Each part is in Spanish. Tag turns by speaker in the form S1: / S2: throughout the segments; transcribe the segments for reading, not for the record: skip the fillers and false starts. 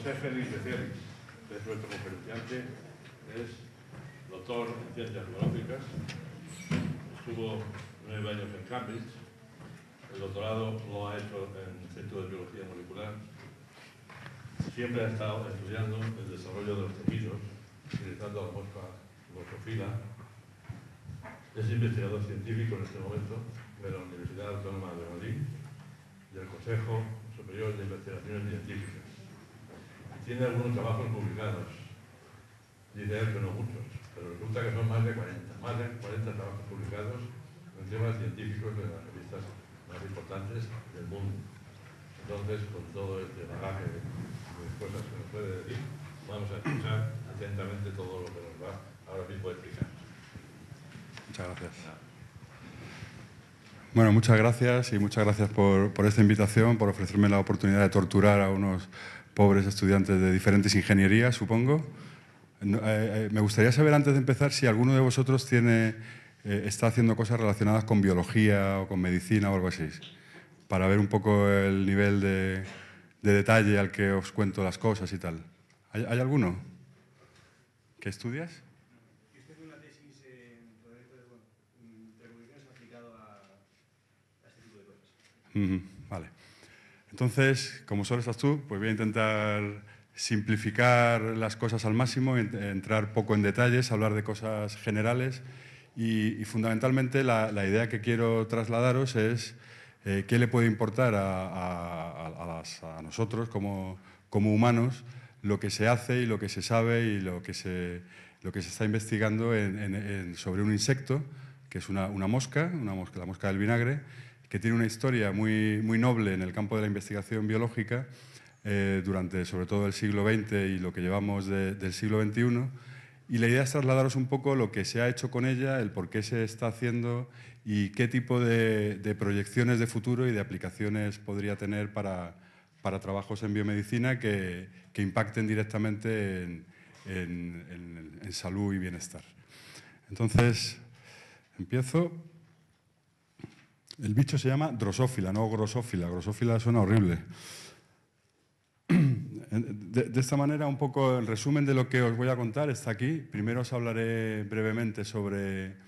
S1: José Félix de Félix, que es nuestro conferenciante, es doctor en Ciencias Biológicas, estuvo 9 años en Cambridge, el doctorado lo ha hecho en el Centro de Biología Molecular, siempre ha estado estudiando el desarrollo de los tejidos, utilizando la mosca Drosophila. Es investigador científico en este momento de la Universidad Autónoma de Madrid, del Consejo Superior de Investigaciones Científicas. Tiene algunos trabajos publicados, dice él que no muchos, pero resulta que son más de 40 trabajos publicados en temas científicos de las revistas más importantes del mundo. Entonces, con todo este bagaje de cosas que nos puede decir, vamos a escuchar atentamente todo lo que nos va ahora mismo a explicar.
S2: Muchas gracias. Bueno, muchas gracias y muchas gracias por esta invitación, por ofrecerme la oportunidad de torturar a unos pobres estudiantes de diferentes ingenierías, supongo. Me gustaría saber, antes de empezar, si alguno de vosotros está haciendo cosas relacionadas con biología o con medicina o algo así, para ver un poco el nivel de detalle al que os cuento las cosas y tal. ¿Hay alguno? ¿Qué estudias?
S3: Estoy haciendo una tesis en revoluciones aplicado a este tipo de cosas.
S2: Vale. Entonces, como solo estás tú, pues voy a intentar simplificar las cosas al máximo, entrar poco en detalles, hablar de cosas generales y fundamentalmente la idea que quiero trasladaros es qué le puede importar a nosotros como humanos lo que se hace y lo que se sabe y lo que se está investigando sobre un insecto, que es una mosca, la mosca del vinagre, que tiene una historia muy, muy noble en el campo de la investigación biológica durante sobre todo el siglo XX y lo que llevamos del siglo XXI. Y la idea es trasladaros un poco lo que se ha hecho con ella, el por qué se está haciendo y qué tipo de proyecciones de futuro y de aplicaciones podría tener para trabajos en biomedicina que impacten directamente en salud y bienestar. Entonces, empiezo. El bicho se llama Drosophila, no Grosófila. Grosófila suena horrible. De esta manera, un poco el resumen de lo que os voy a contar está aquí. Primero os hablaré brevemente sobre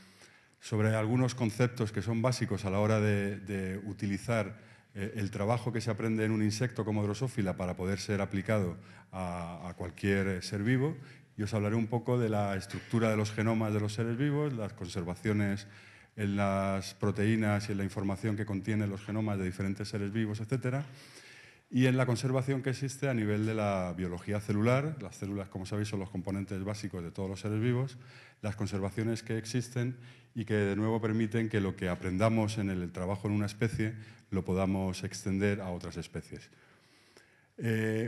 S2: algunos conceptos que son básicos a la hora de utilizar el trabajo que se aprende en un insecto como Drosophila para poder ser aplicado a cualquier ser vivo. Y os hablaré un poco de la estructura de los genomas de los seres vivos, las conservaciones en las proteínas y en la información que contienen los genomas de diferentes seres vivos, etcétera, y en la conservación que existe a nivel de la biología celular. Las células, como sabéis, son los componentes básicos de todos los seres vivos, las conservaciones que existen y que de nuevo permiten que lo que aprendamos en el trabajo en una especie lo podamos extender a otras especies.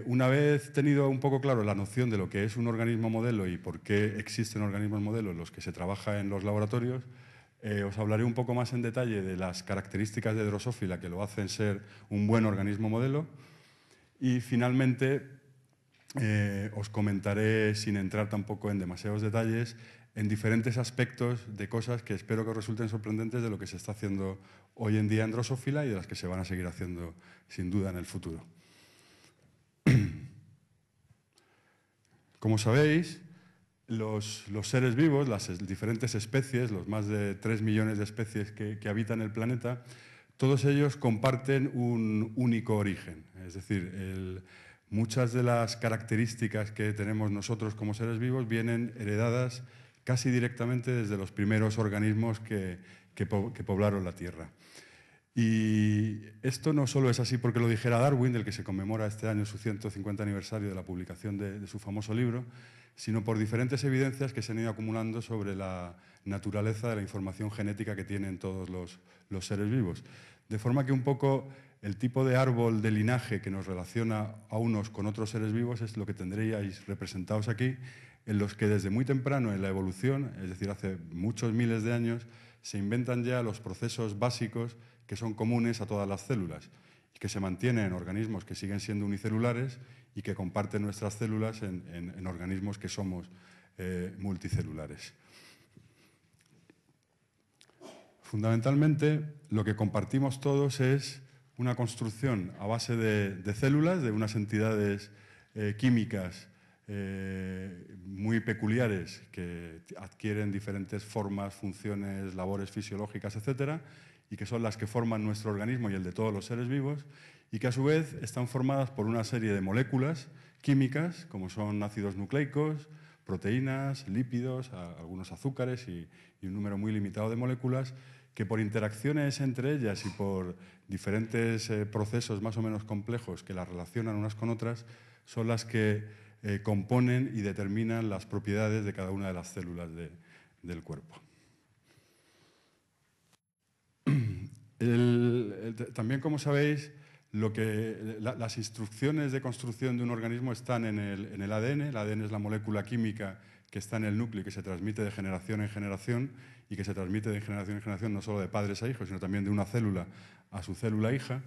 S2: Una vez tenido un poco claro la noción de lo que es un organismo modelo y por qué existen organismos modelo en los que se trabaja en los laboratorios, os hablaré un poco más en detalle de las características de Drosophila que lo hacen ser un buen organismo modelo y finalmente os comentaré, sin entrar tampoco en demasiados detalles, en diferentes aspectos de cosas que espero que os resulten sorprendentes de lo que se está haciendo hoy en día en Drosophila y de las que se van a seguir haciendo sin duda en el futuro. Como sabéis, los seres vivos, las diferentes especies, los más de 3 millones de especies que habitan el planeta, todos ellos comparten un único origen. Es decir, muchas de las características que tenemos nosotros como seres vivos vienen heredadas casi directamente desde los primeros organismos que poblaron la Tierra. Y esto no solo es así porque lo dijera Darwin, del que se conmemora este año su 150 aniversario de la publicación de su famoso libro, sino por diferentes evidencias que se han ido acumulando sobre la naturaleza de la información genética que tienen todos los seres vivos. De forma que un poco el tipo de árbol de linaje que nos relaciona a unos con otros seres vivos es lo que tendríais representados aquí, en los que desde muy temprano en la evolución, es decir, hace muchos miles de años, se inventan ya los procesos básicos que son comunes a todas las células y que se mantienen en organismos que siguen siendo unicelulares y que comparten nuestras células en organismos que somos multicelulares. Fundamentalmente, lo que compartimos todos es una construcción a base de células, de unas entidades químicas muy peculiares que adquieren diferentes formas, funciones, labores fisiológicas, etcétera, y que son las que forman nuestro organismo y el de todos los seres vivos, y que a su vez están formadas por una serie de moléculas químicas, como son ácidos nucleicos, proteínas, lípidos, algunos azúcares y un número muy limitado de moléculas, que por interacciones entre ellas y por diferentes procesos más o menos complejos que las relacionan unas con otras, son las que componen y determinan las propiedades de cada una de las células del cuerpo. También, como sabéis, las instrucciones de construcción de un organismo están en el ADN. El ADN es la molécula química que está en el núcleo y que se transmite de generación en generación, y que se transmite de generación en generación no solo de padres a hijos, sino también de una célula a su célula hija.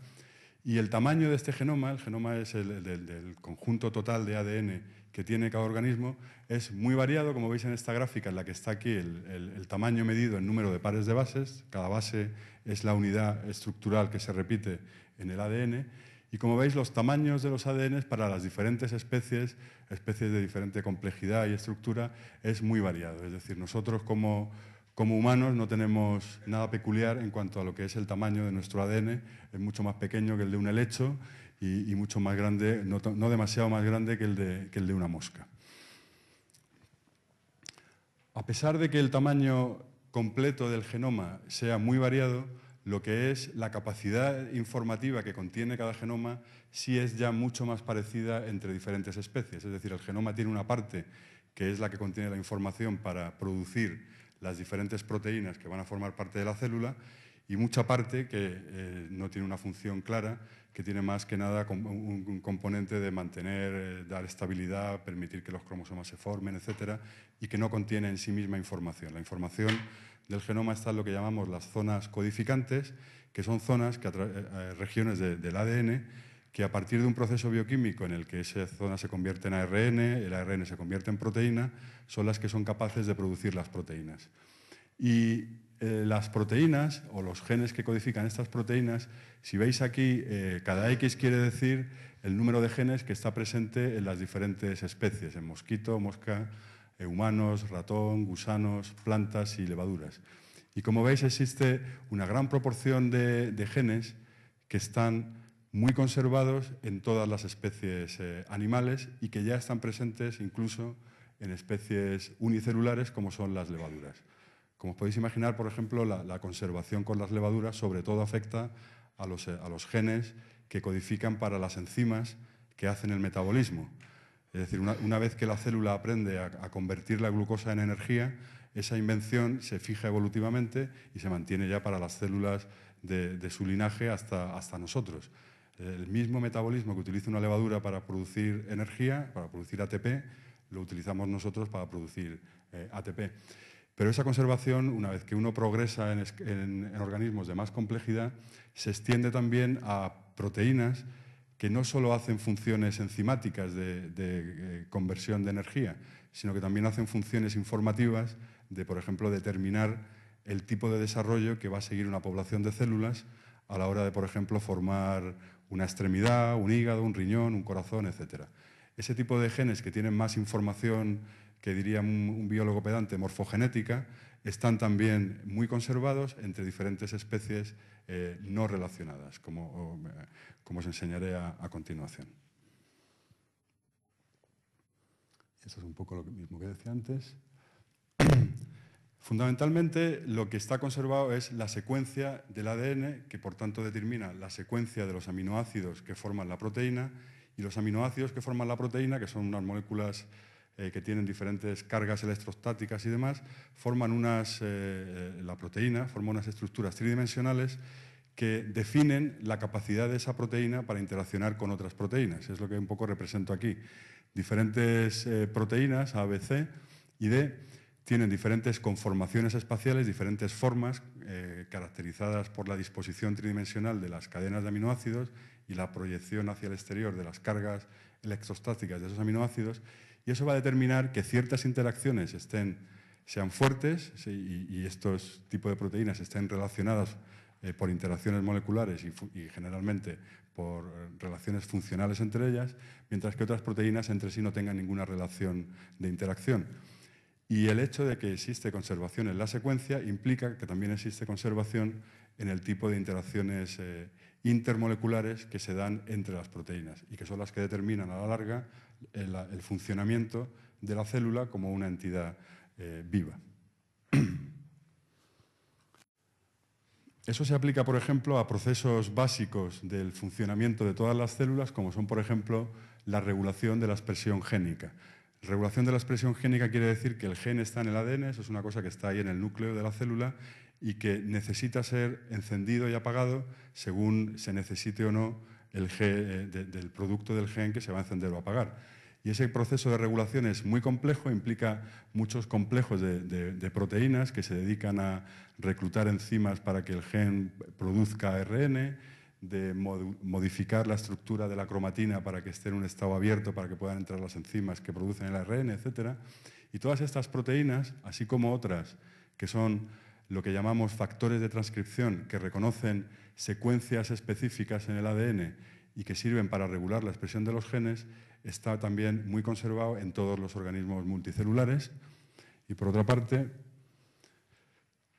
S2: Y el tamaño de este genoma, el genoma es del conjunto total de ADN que tiene cada organismo, es muy variado, como veis en esta gráfica en la que está aquí el tamaño medido en número de pares de bases. Cada base es la unidad estructural que se repite en el ADN. Y como veis, los tamaños de los ADN para las diferentes especies de diferente complejidad y estructura, es muy variado. Es decir, nosotros como humanos no tenemos nada peculiar en cuanto a lo que es el tamaño de nuestro ADN. Es mucho más pequeño que el de un helecho y mucho más grande, no demasiado más grande que el de una mosca. A pesar de que el tamaño completo del genoma sea muy variado, lo que es la capacidad informativa que contiene cada genoma sí es ya mucho más parecida entre diferentes especies. Es decir, el genoma tiene una parte que es la que contiene la información para producir las diferentes proteínas que van a formar parte de la célula, y mucha parte que no tiene una función clara, que tiene más que nada un componente de mantener, dar estabilidad, permitir que los cromosomas se formen, etcétera, y que no contiene en sí misma información. La información del genoma está en lo que llamamos las zonas codificantes, que son zonas, regiones del ADN, que a partir de un proceso bioquímico en el que esa zona se convierte en ARN, el ARN se convierte en proteína, son las que son capaces de producir las proteínas. Y las proteínas, o los genes que codifican estas proteínas, si veis aquí, cada X quiere decir el número de genes que está presente en las diferentes especies, en mosquito, mosca, humanos, ratón, gusanos, plantas y levaduras. Y como veis, existe una gran proporción de genes que están muy conservados en todas las especies animales, y que ya están presentes incluso en especies unicelulares como son las levaduras. Como os podéis imaginar, por ejemplo, la conservación con las levaduras sobre todo afecta a los genes que codifican para las enzimas que hacen el metabolismo. Es decir, una vez que la célula aprende a convertir la glucosa en energía, esa invención se fija evolutivamente y se mantiene ya para las células de su linaje hasta nosotros. El mismo metabolismo que utiliza una levadura para producir energía, para producir ATP, lo utilizamos nosotros para producir ATP. Pero esa conservación, una vez que uno progresa en organismos de más complejidad, se extiende también a proteínas que no solo hacen funciones enzimáticas de conversión de energía, sino que también hacen funciones informativas de, por ejemplo, determinar el tipo de desarrollo que va a seguir una población de células a la hora de, por ejemplo, formar una extremidad, un hígado, un riñón, un corazón, etc. Ese tipo de genes que tienen más información, que diría un biólogo pedante, morfogenética, están también muy conservados entre diferentes especies no relacionadas, como os enseñaré a continuación. Esto es un poco lo mismo que decía antes. Fundamentalmente, lo que está conservado es la secuencia del ADN, que por tanto determina la secuencia de los aminoácidos que forman la proteína, y los aminoácidos que forman la proteína, que son unas moléculas que tienen diferentes cargas electrostáticas y demás, la proteína forma unas estructuras tridimensionales que definen la capacidad de esa proteína para interaccionar con otras proteínas. Es lo que un poco represento aquí. Diferentes proteínas, A, B, C y D, tienen diferentes conformaciones espaciales, diferentes formas, caracterizadas por la disposición tridimensional de las cadenas de aminoácidos y la proyección hacia el exterior de las cargas electrostáticas de esos aminoácidos, y eso va a determinar que ciertas interacciones sean fuertes y estos tipos de proteínas estén relacionadas por interacciones moleculares y generalmente por relaciones funcionales entre ellas, mientras que otras proteínas entre sí no tengan ninguna relación de interacción. Y el hecho de que existe conservación en la secuencia implica que también existe conservación en el tipo de interacciones intermoleculares que se dan entre las proteínas y que son las que determinan a la larga el funcionamiento de la célula como una entidad viva. Eso se aplica, por ejemplo, a procesos básicos del funcionamiento de todas las células, como son, por ejemplo, la regulación de la expresión génica. Regulación de la expresión génica quiere decir que el gen está en el ADN, eso es una cosa que está ahí en el núcleo de la célula y que necesita ser encendido y apagado según se necesite o no el gen, del producto del gen que se va a encender o apagar. Y ese proceso de regulación es muy complejo, implica muchos complejos de proteínas que se dedican a reclutar enzimas para que el gen produzca ARN, de modificar la estructura de la cromatina para que esté en un estado abierto, para que puedan entrar las enzimas que producen el ARN, etc. Y todas estas proteínas, así como otras que son lo que llamamos factores de transcripción, que reconocen secuencias específicas en el ADN y que sirven para regular la expresión de los genes, está también muy conservado en todos los organismos multicelulares. Y por otra parte,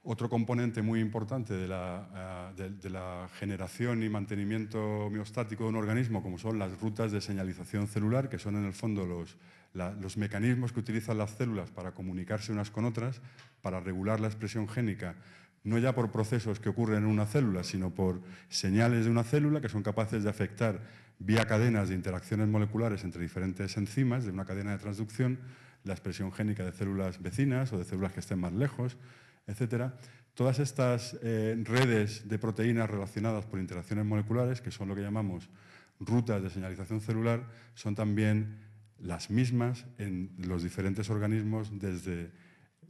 S2: otro componente muy importante de la generación y mantenimiento homeostático de un organismo, como son las rutas de señalización celular, que son en el fondo los mecanismos que utilizan las células para comunicarse unas con otras, para regular la expresión génica, no ya por procesos que ocurren en una célula, sino por señales de una célula que son capaces de afectar vía cadenas de interacciones moleculares entre diferentes enzimas de una cadena de transducción, la expresión génica de células vecinas o de células que estén más lejos, etcétera. Todas estas redes de proteínas relacionadas por interacciones moleculares, que son lo que llamamos rutas de señalización celular, son también las mismas en los diferentes organismos, desde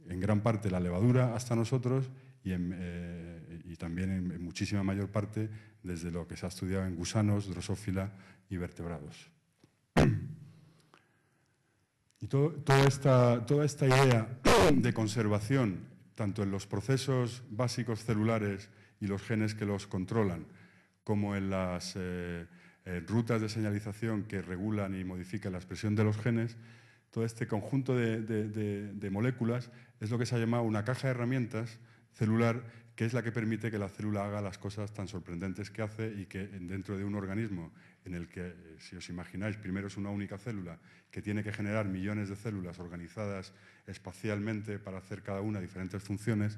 S2: en gran parte la levadura hasta nosotros y también en muchísima mayor parte desde lo que se ha estudiado en gusanos, drosófila y vertebrados. Y toda esta idea de conservación, tanto en los procesos básicos celulares y los genes que los controlan, como en las rutas de señalización que regulan y modifican la expresión de los genes, todo este conjunto de moléculas es lo que se ha llamado una caja de herramientas celular, que es la que permite que la célula haga las cosas tan sorprendentes que hace y que dentro de un organismo en el que, si os imagináis, primero es una única célula que tiene que generar millones de células organizadas espacialmente para hacer cada una diferentes funciones,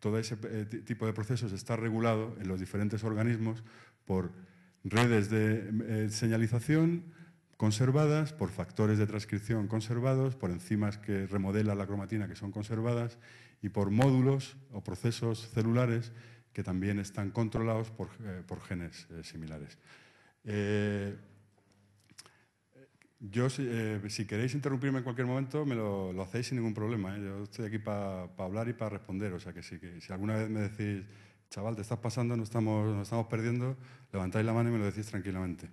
S2: todo ese tipo de procesos está regulado en los diferentes organismos por redes de señalización conservadas, por factores de transcripción conservados, por enzimas que remodelan la cromatina que son conservadas y por módulos o procesos celulares que también están controlados por genes similares. Si queréis interrumpirme en cualquier momento, me lo hacéis sin ningún problema, ¿eh? Yo estoy aquí para hablar y para responder, o sea que si alguna vez me decís, chaval, te estás pasando, nos estamos perdiendo, levantáis la mano y me lo decís tranquilamente.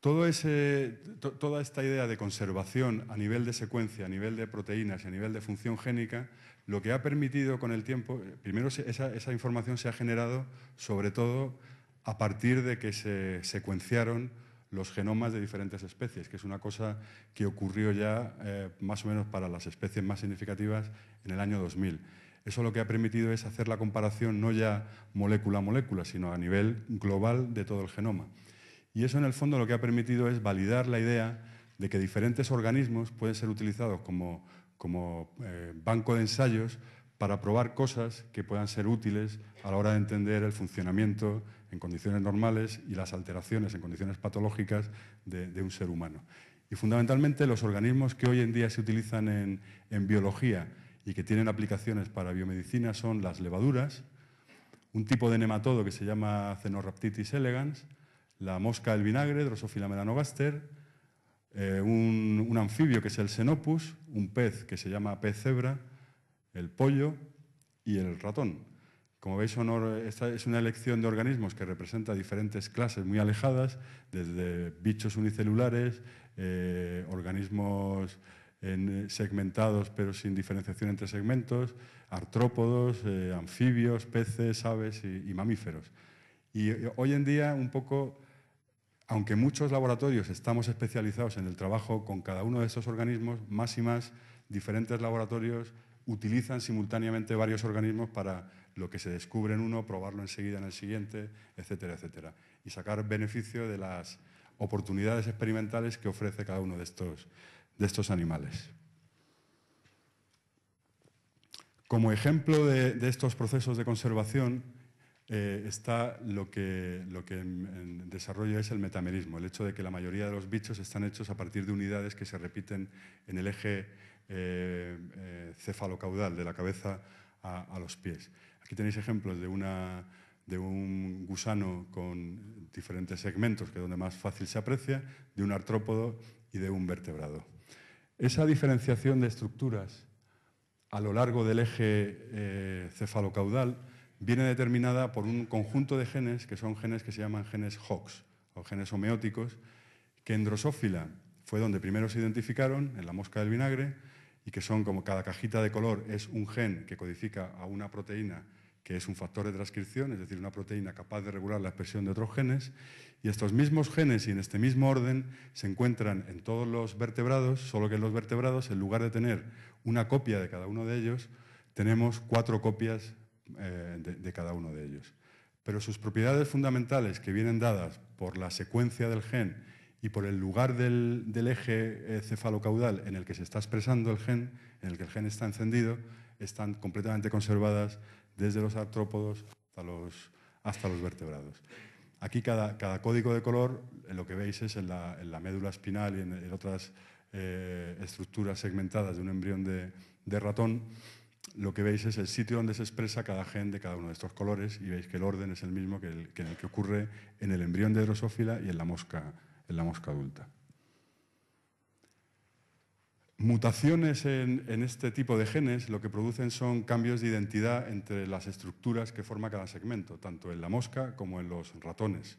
S2: Toda esta idea de conservación a nivel de secuencia, a nivel de proteínas y a nivel de función génica, lo que ha permitido con el tiempo, primero esa información se ha generado sobre todo a partir de que se secuenciaron los genomas de diferentes especies, que es una cosa que ocurrió ya más o menos para las especies más significativas en el año 2000. Eso lo que ha permitido es hacer la comparación no ya molécula a molécula, sino a nivel global de todo el genoma. Y eso, en el fondo, lo que ha permitido es validar la idea de que diferentes organismos pueden ser utilizados como banco de ensayos para probar cosas que puedan ser útiles a la hora de entender el funcionamiento en condiciones normales y las alteraciones en condiciones patológicas de un ser humano. Y, fundamentalmente, los organismos que hoy en día se utilizan en biología y que tienen aplicaciones para biomedicina son las levaduras, un tipo de nematodo que se llama Cenorhabditis elegans, la mosca del vinagre, Drosophila melanogaster, un anfibio que es el Xenopus, un pez que se llama pez cebra, el pollo y el ratón. Como veis, esta es una elección de organismos que representa diferentes clases muy alejadas, desde bichos unicelulares, organismos segmentados pero sin diferenciación entre segmentos, artrópodos, anfibios, peces, aves y mamíferos. Y hoy en día, un poco, aunque muchos laboratorios estamos especializados en el trabajo con cada uno de estos organismos, más y más diferentes laboratorios utilizan simultáneamente varios organismos para lo que se descubre en uno, probarlo enseguida en el siguiente, etcétera, etcétera. Y sacar beneficio de las oportunidades experimentales que ofrece cada uno de estos animales. Como ejemplo de estos procesos de conservación está lo que en desarrollo es el metamerismo, el hecho de que la mayoría de los bichos están hechos a partir de unidades que se repiten en el eje cefalocaudal, de la cabeza a los pies. Aquí tenéis ejemplos de un gusano con diferentes segmentos, que es donde más fácil se aprecia, de un artrópodo y de un vertebrado. Esa diferenciación de estructuras a lo largo del eje cefalocaudal viene determinada por un conjunto de genes, que son genes que se llaman genes Hox, o genes homeóticos, que en Drosophila fue donde primero se identificaron, en la mosca del vinagre, y que son como cada cajita de color es un gen que codifica a una proteína que es un factor de transcripción, es decir, una proteína capaz de regular la expresión de otros genes, y estos mismos genes y en este mismo orden se encuentran en todos los vertebrados, solo que en los vertebrados, en lugar de tener una copia de cada uno de ellos, tenemos 4 copias de cada uno de ellos. Pero sus propiedades fundamentales, que vienen dadas por la secuencia del gen y por el lugar del eje cefalocaudal en el que se está expresando el gen, en el que el gen está encendido, están completamente conservadas desde los artrópodos hasta los vertebrados. Aquí cada código de color, lo que veis es en la médula espinal y en otras estructuras segmentadas de un embrión de ratón, lo que veis es el sitio donde se expresa cada gen de cada uno de estos colores y veis que el orden es el mismo que en el que ocurre en el embrión de Drosophila y en la mosca adulta. Mutaciones en este tipo de genes lo que producen son cambios de identidad entre las estructuras que forma cada segmento, tanto en la mosca como en los ratones.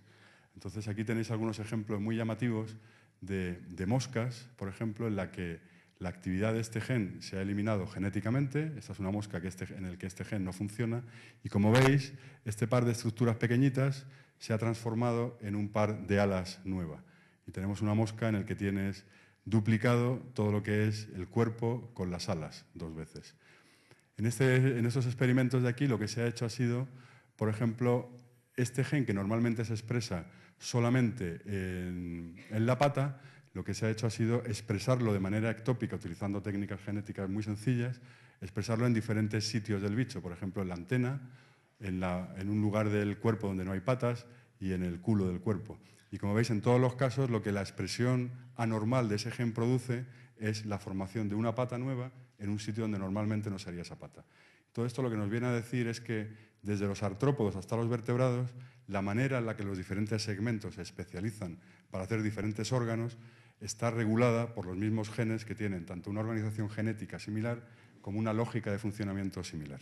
S2: Entonces aquí tenéis algunos ejemplos muy llamativos de moscas, por ejemplo, en la que la actividad de este gen se ha eliminado genéticamente. Esta es una mosca en la que este gen no funciona y, como veis, este par de estructuras pequeñitas se ha transformado en un par de alas nueva. Y tenemos una mosca en la que tienes duplicado todo lo que es el cuerpo con las alas 2 veces. En estos experimentos de aquí lo que se ha hecho ha sido, por ejemplo, este gen que normalmente se expresa solamente en la pata, lo que se ha hecho ha sido expresarlo de manera ectópica, utilizando técnicas genéticas muy sencillas, expresarlo en diferentes sitios del bicho, por ejemplo, en la antena, en un lugar del cuerpo donde no hay patas y en el culo del cuerpo. Y como veis, en todos los casos, lo que la expresión anormal de ese gen produce es la formación de una pata nueva en un sitio donde normalmente no sería esa pata. Todo esto lo que nos viene a decir es que desde los artrópodos hasta los vertebrados, la manera en la que los diferentes segmentos se especializan para hacer diferentes órganos está regulada por los mismos genes que tienen tanto una organización genética similar como una lógica de funcionamiento similar.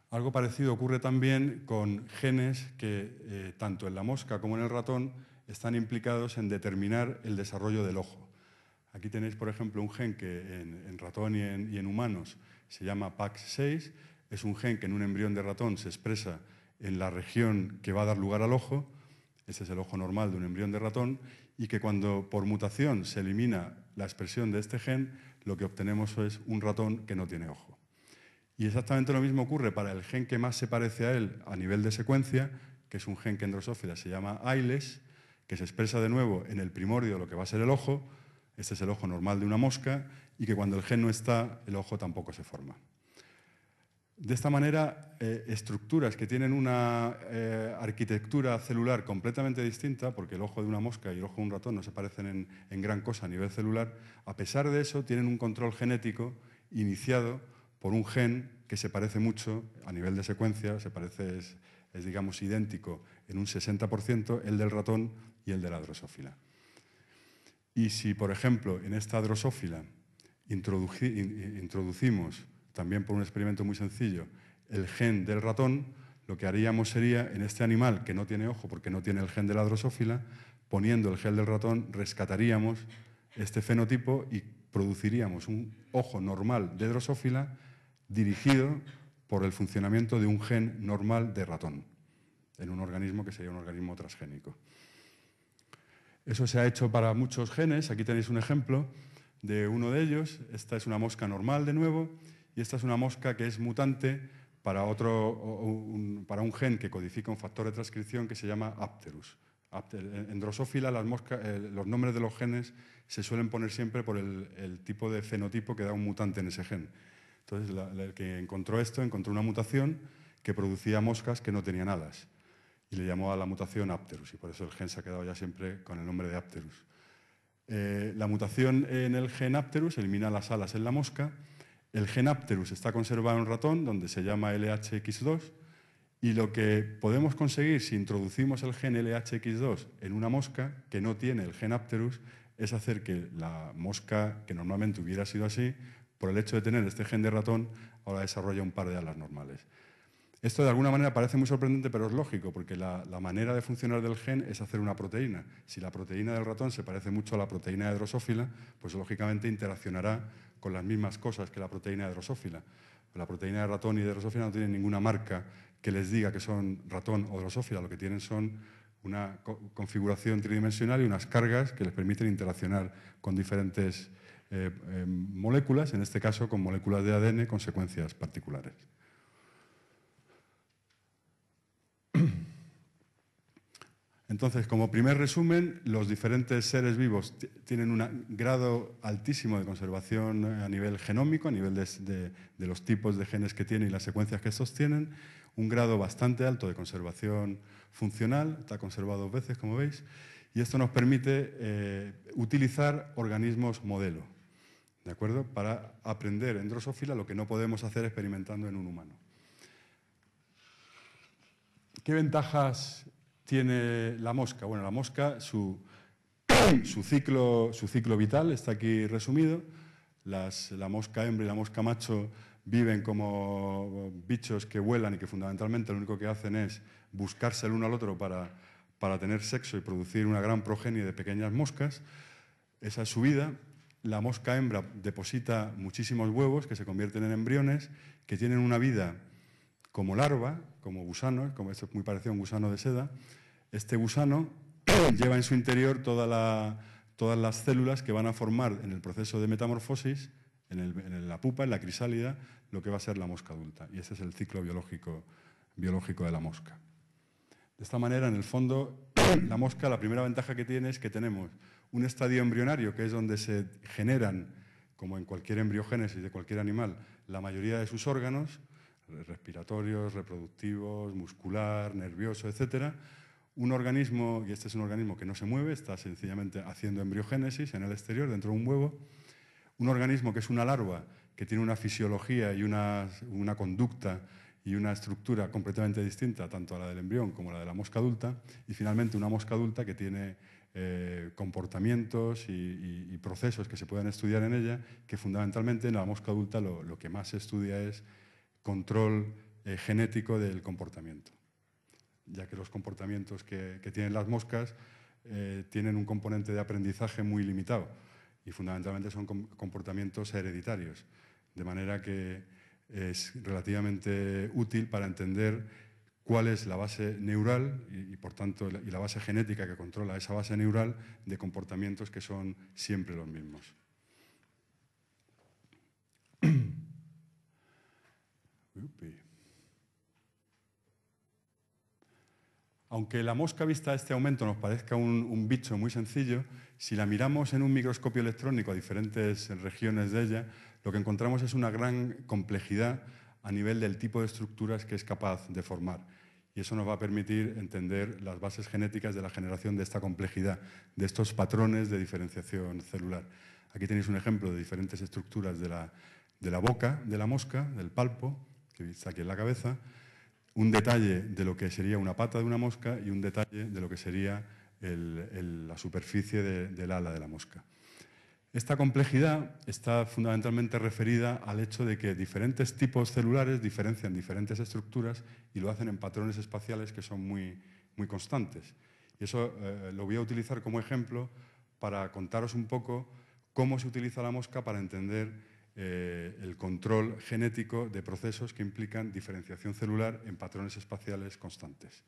S2: Algo parecido ocurre también con genes que tanto en la mosca como en el ratón están implicados en determinar el desarrollo del ojo. Aquí tenéis, por ejemplo, un gen que en ratón y en humanos se llama PAX6. Es un gen que en un embrión de ratón se expresa en la región que va a dar lugar al ojo. Ese es el ojo normal de un embrión de ratón, y que cuando por mutación se elimina la expresión de este gen, lo que obtenemos es un ratón que no tiene ojo. Y exactamente lo mismo ocurre para el gen que más se parece a él a nivel de secuencia, que es un gen que en Drosophila se llama AILES, que se expresa de nuevo en el primordio de lo que va a ser el ojo. Este es el ojo normal de una mosca, y que cuando el gen no está, el ojo tampoco se forma. De esta manera, estructuras que tienen una arquitectura celular completamente distinta, porque el ojo de una mosca y el ojo de un ratón no se parecen en gran cosa a nivel celular, a pesar de eso tienen un control genético iniciado por un gen que se parece mucho a nivel de secuencia, es digamos idéntico en un 60%, el del ratón y el de la Drosophila. Y si, por ejemplo, en esta Drosophila introducimos, también por un experimento muy sencillo, el gen del ratón, lo que haríamos sería, en este animal que no tiene ojo porque no tiene el gen de la Drosophila, poniendo el gel del ratón, rescataríamos este fenotipo y produciríamos un ojo normal de Drosófila dirigido por el funcionamiento de un gen normal de ratón, en un organismo que sería un organismo transgénico. Eso se ha hecho para muchos genes. Aquí tenéis un ejemplo de uno de ellos. Esta es una mosca normal, de nuevo, y esta es una mosca que es mutante para un gen que codifica un factor de transcripción que se llama Apterus. En Drosófila los nombres de los genes se suelen poner siempre por el tipo de fenotipo que da un mutante en ese gen. Entonces, el que encontró esto encontró una mutación que producía moscas que no tenían alas y le llamó a la mutación Apterus, y por eso el gen se ha quedado ya siempre con el nombre de Apterus. La mutación en el gen Apterus elimina las alas en la mosca. El gen Apterus está conservado en ratón, donde se llama LHX2, y lo que podemos conseguir si introducimos el gen LHX2 en una mosca que no tiene el gen Apterus es hacer que la mosca, que normalmente hubiera sido así, por el hecho de tener este gen de ratón, ahora desarrolla un par de alas normales. Esto de alguna manera parece muy sorprendente, pero es lógico, porque la manera de funcionar del gen es hacer una proteína. Si la proteína del ratón se parece mucho a la proteína de Drosófila, pues lógicamente interaccionará con las mismas cosas que la proteína de Drosófila. La proteína de ratón y de Drosófila no tienen ninguna marca que les diga que son ratón o Drosófila. Lo que tienen son una configuración tridimensional y unas cargas que les permiten interaccionar con diferentes moléculas, en este caso con moléculas de ADN con secuencias particulares. Entonces, como primer resumen, los diferentes seres vivos tienen un grado altísimo de conservación a nivel genómico, a nivel de los tipos de genes que tienen y las secuencias que estos tienen, un grado bastante alto de conservación funcional, está conservado 2 veces, como veis, y esto nos permite utilizar organismos modelo, ¿de acuerdo?, para aprender en Drosófila lo que no podemos hacer experimentando en un humano. ¿Qué ventajas tiene la mosca? Bueno, la mosca, su ciclo vital está aquí resumido. La mosca hembra y la mosca macho viven como bichos que vuelan y que fundamentalmente lo único que hacen es buscarse el uno al otro para tener sexo y producir una gran progenie de pequeñas moscas. Esa es su vida. La mosca hembra deposita muchísimos huevos que se convierten en embriones, que tienen una vida como larva, como gusano, como esto es muy parecido a un gusano de seda. Este gusano lleva en su interior todas las células que van a formar en el proceso de metamorfosis, en la pupa, en la crisálida, lo que va a ser la mosca adulta. Y ese es el ciclo biológico de la mosca. De esta manera, en el fondo, la mosca, la primera ventaja que tiene es que tenemos un estadio embrionario, que es donde se generan, como en cualquier embriogénesis de cualquier animal, la mayoría de sus órganos, respiratorios, reproductivos, muscular, nervioso, etc. Un organismo, y este es un organismo que no se mueve, está sencillamente haciendo embriogénesis en el exterior, dentro de un huevo. Un organismo que es una larva, que tiene una fisiología y una conducta y una estructura completamente distinta, tanto a la del embrión como a la de la mosca adulta. Y finalmente una mosca adulta que tiene comportamientos y procesos que se pueden estudiar en ella, que fundamentalmente en la mosca adulta lo que más se estudia es control genético del comportamiento, ya que los comportamientos que tienen las moscas tienen un componente de aprendizaje muy limitado y fundamentalmente son comportamientos hereditarios, de manera que es relativamente útil para entender cuál es la base neural y por tanto, y la base genética que controla esa base neural de comportamientos que son siempre los mismos. Aunque la mosca vista a este aumento nos parezca un bicho muy sencillo, si la miramos en un microscopio electrónico a diferentes regiones de ella, lo que encontramos es una gran complejidad a nivel del tipo de estructuras que es capaz de formar. Y eso nos va a permitir entender las bases genéticas de la generación de esta complejidad, de estos patrones de diferenciación celular. Aquí tenéis un ejemplo de diferentes estructuras de la boca de la mosca, del palpo, que está aquí en la cabeza, un detalle de lo que sería una pata de una mosca y un detalle de lo que sería la superficie del ala de la mosca. Esta complejidad está fundamentalmente referida al hecho de que diferentes tipos celulares diferencian diferentes estructuras y lo hacen en patrones espaciales que son muy, muy constantes. Y eso lo voy a utilizar como ejemplo para contaros un poco cómo se utiliza la mosca para entender el control genético de procesos que implican diferenciación celular en patrones espaciales constantes.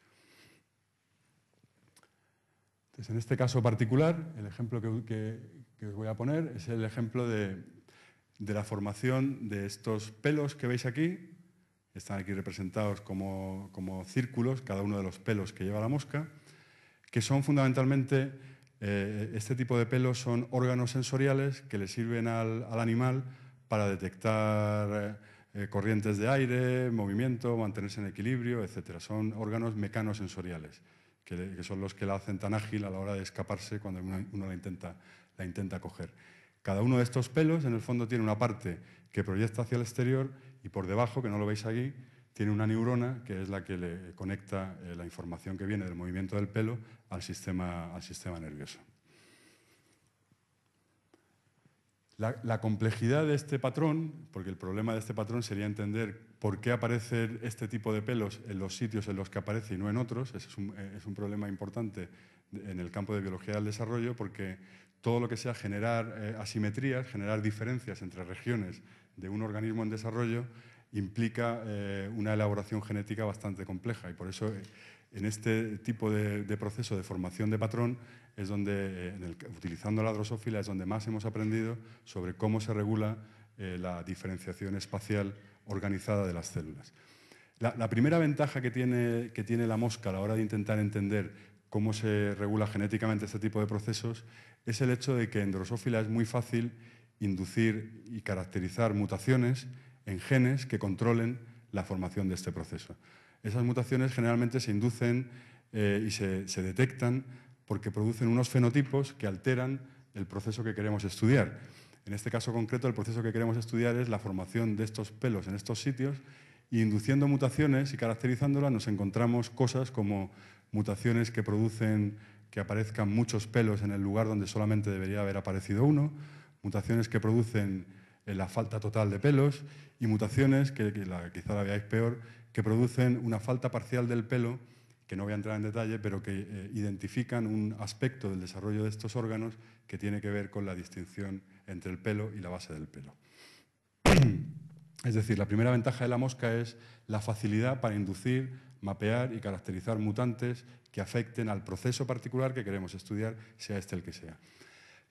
S2: Entonces, en este caso particular, el ejemplo que os voy a poner es el ejemplo de la formación de estos pelos que veis aquí. Están aquí representados como círculos, cada uno de los pelos que lleva la mosca, que son fundamentalmente, este tipo de pelos son órganos sensoriales que le sirven al animal para detectar corrientes de aire, movimiento, mantenerse en equilibrio, etc. Son órganos mecanosensoriales, que son los que la hacen tan ágil a la hora de escaparse cuando uno la intenta coger. Cada uno de estos pelos, en el fondo, tiene una parte que proyecta hacia el exterior y por debajo, que no lo veis aquí, tiene una neurona que es la que le conecta la información que viene del movimiento del pelo al sistema nervioso. La complejidad de este patrón, porque el problema de este patrón sería entender por qué aparece este tipo de pelos en los sitios en los que aparece y no en otros. Ese es un problema importante en el campo de biología del desarrollo, porque todo lo que sea generar asimetrías, generar diferencias entre regiones de un organismo en desarrollo, implica una elaboración genética bastante compleja, y por eso en este tipo de proceso de formación de patrón es donde, utilizando la drosófila, es donde más hemos aprendido sobre cómo se regula la diferenciación espacial organizada de las células. La primera ventaja que tiene la mosca a la hora de intentar entender cómo se regula genéticamente este tipo de procesos es el hecho de que en drosófila es muy fácil inducir y caracterizar mutaciones en genes que controlen la formación de este proceso. Esas mutaciones generalmente se inducen y se detectan porque producen unos fenotipos que alteran el proceso que queremos estudiar. En este caso concreto, el proceso que queremos estudiar es la formación de estos pelos en estos sitios, y induciendo mutaciones y caracterizándolas nos encontramos cosas como mutaciones que producen que aparezcan muchos pelos en el lugar donde solamente debería haber aparecido uno, mutaciones que producen la falta total de pelos, y mutaciones, quizá la veáis peor, que producen una falta parcial del pelo, que no voy a entrar en detalle, pero que identifican un aspecto del desarrollo de estos órganos que tiene que ver con la distinción entre el pelo y la base del pelo. Es decir, la primera ventaja de la mosca es la facilidad para inducir, mapear y caracterizar mutantes que afecten al proceso particular que queremos estudiar, sea este el que sea.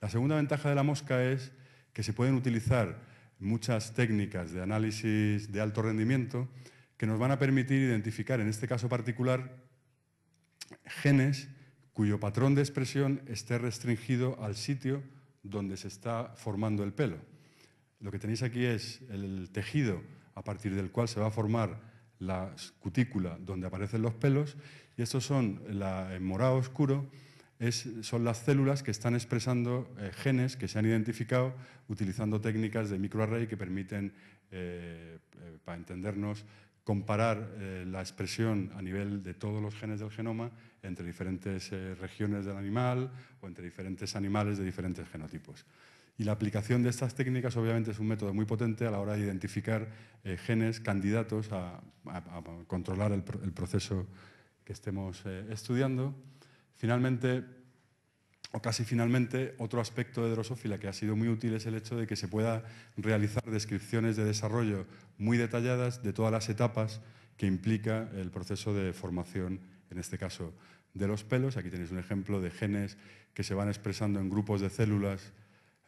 S2: La segunda ventaja de la mosca es que se pueden utilizar muchas técnicas de análisis de alto rendimiento que nos van a permitir identificar, en este caso particular, genes cuyo patrón de expresión esté restringido al sitio donde se está formando el pelo. Lo que tenéis aquí es el tejido a partir del cual se va a formar la cutícula donde aparecen los pelos, y estos son, en morado oscuro, son las células que están expresando genes que se han identificado utilizando técnicas de microarray que permiten, para entendernos, comparar la expresión a nivel de todos los genes del genoma entre diferentes regiones del animal o entre diferentes animales de diferentes genotipos. Y la aplicación de estas técnicas obviamente es un método muy potente a la hora de identificar genes candidatos a controlar el proceso que estemos estudiando. Finalmente, o casi finalmente, otro aspecto de drosófila que ha sido muy útil es el hecho de que se pueda realizar descripciones de desarrollo muy detalladas de todas las etapas que implica el proceso de formación, en este caso, de los pelos. Aquí tenéis un ejemplo de genes que se van expresando en grupos de células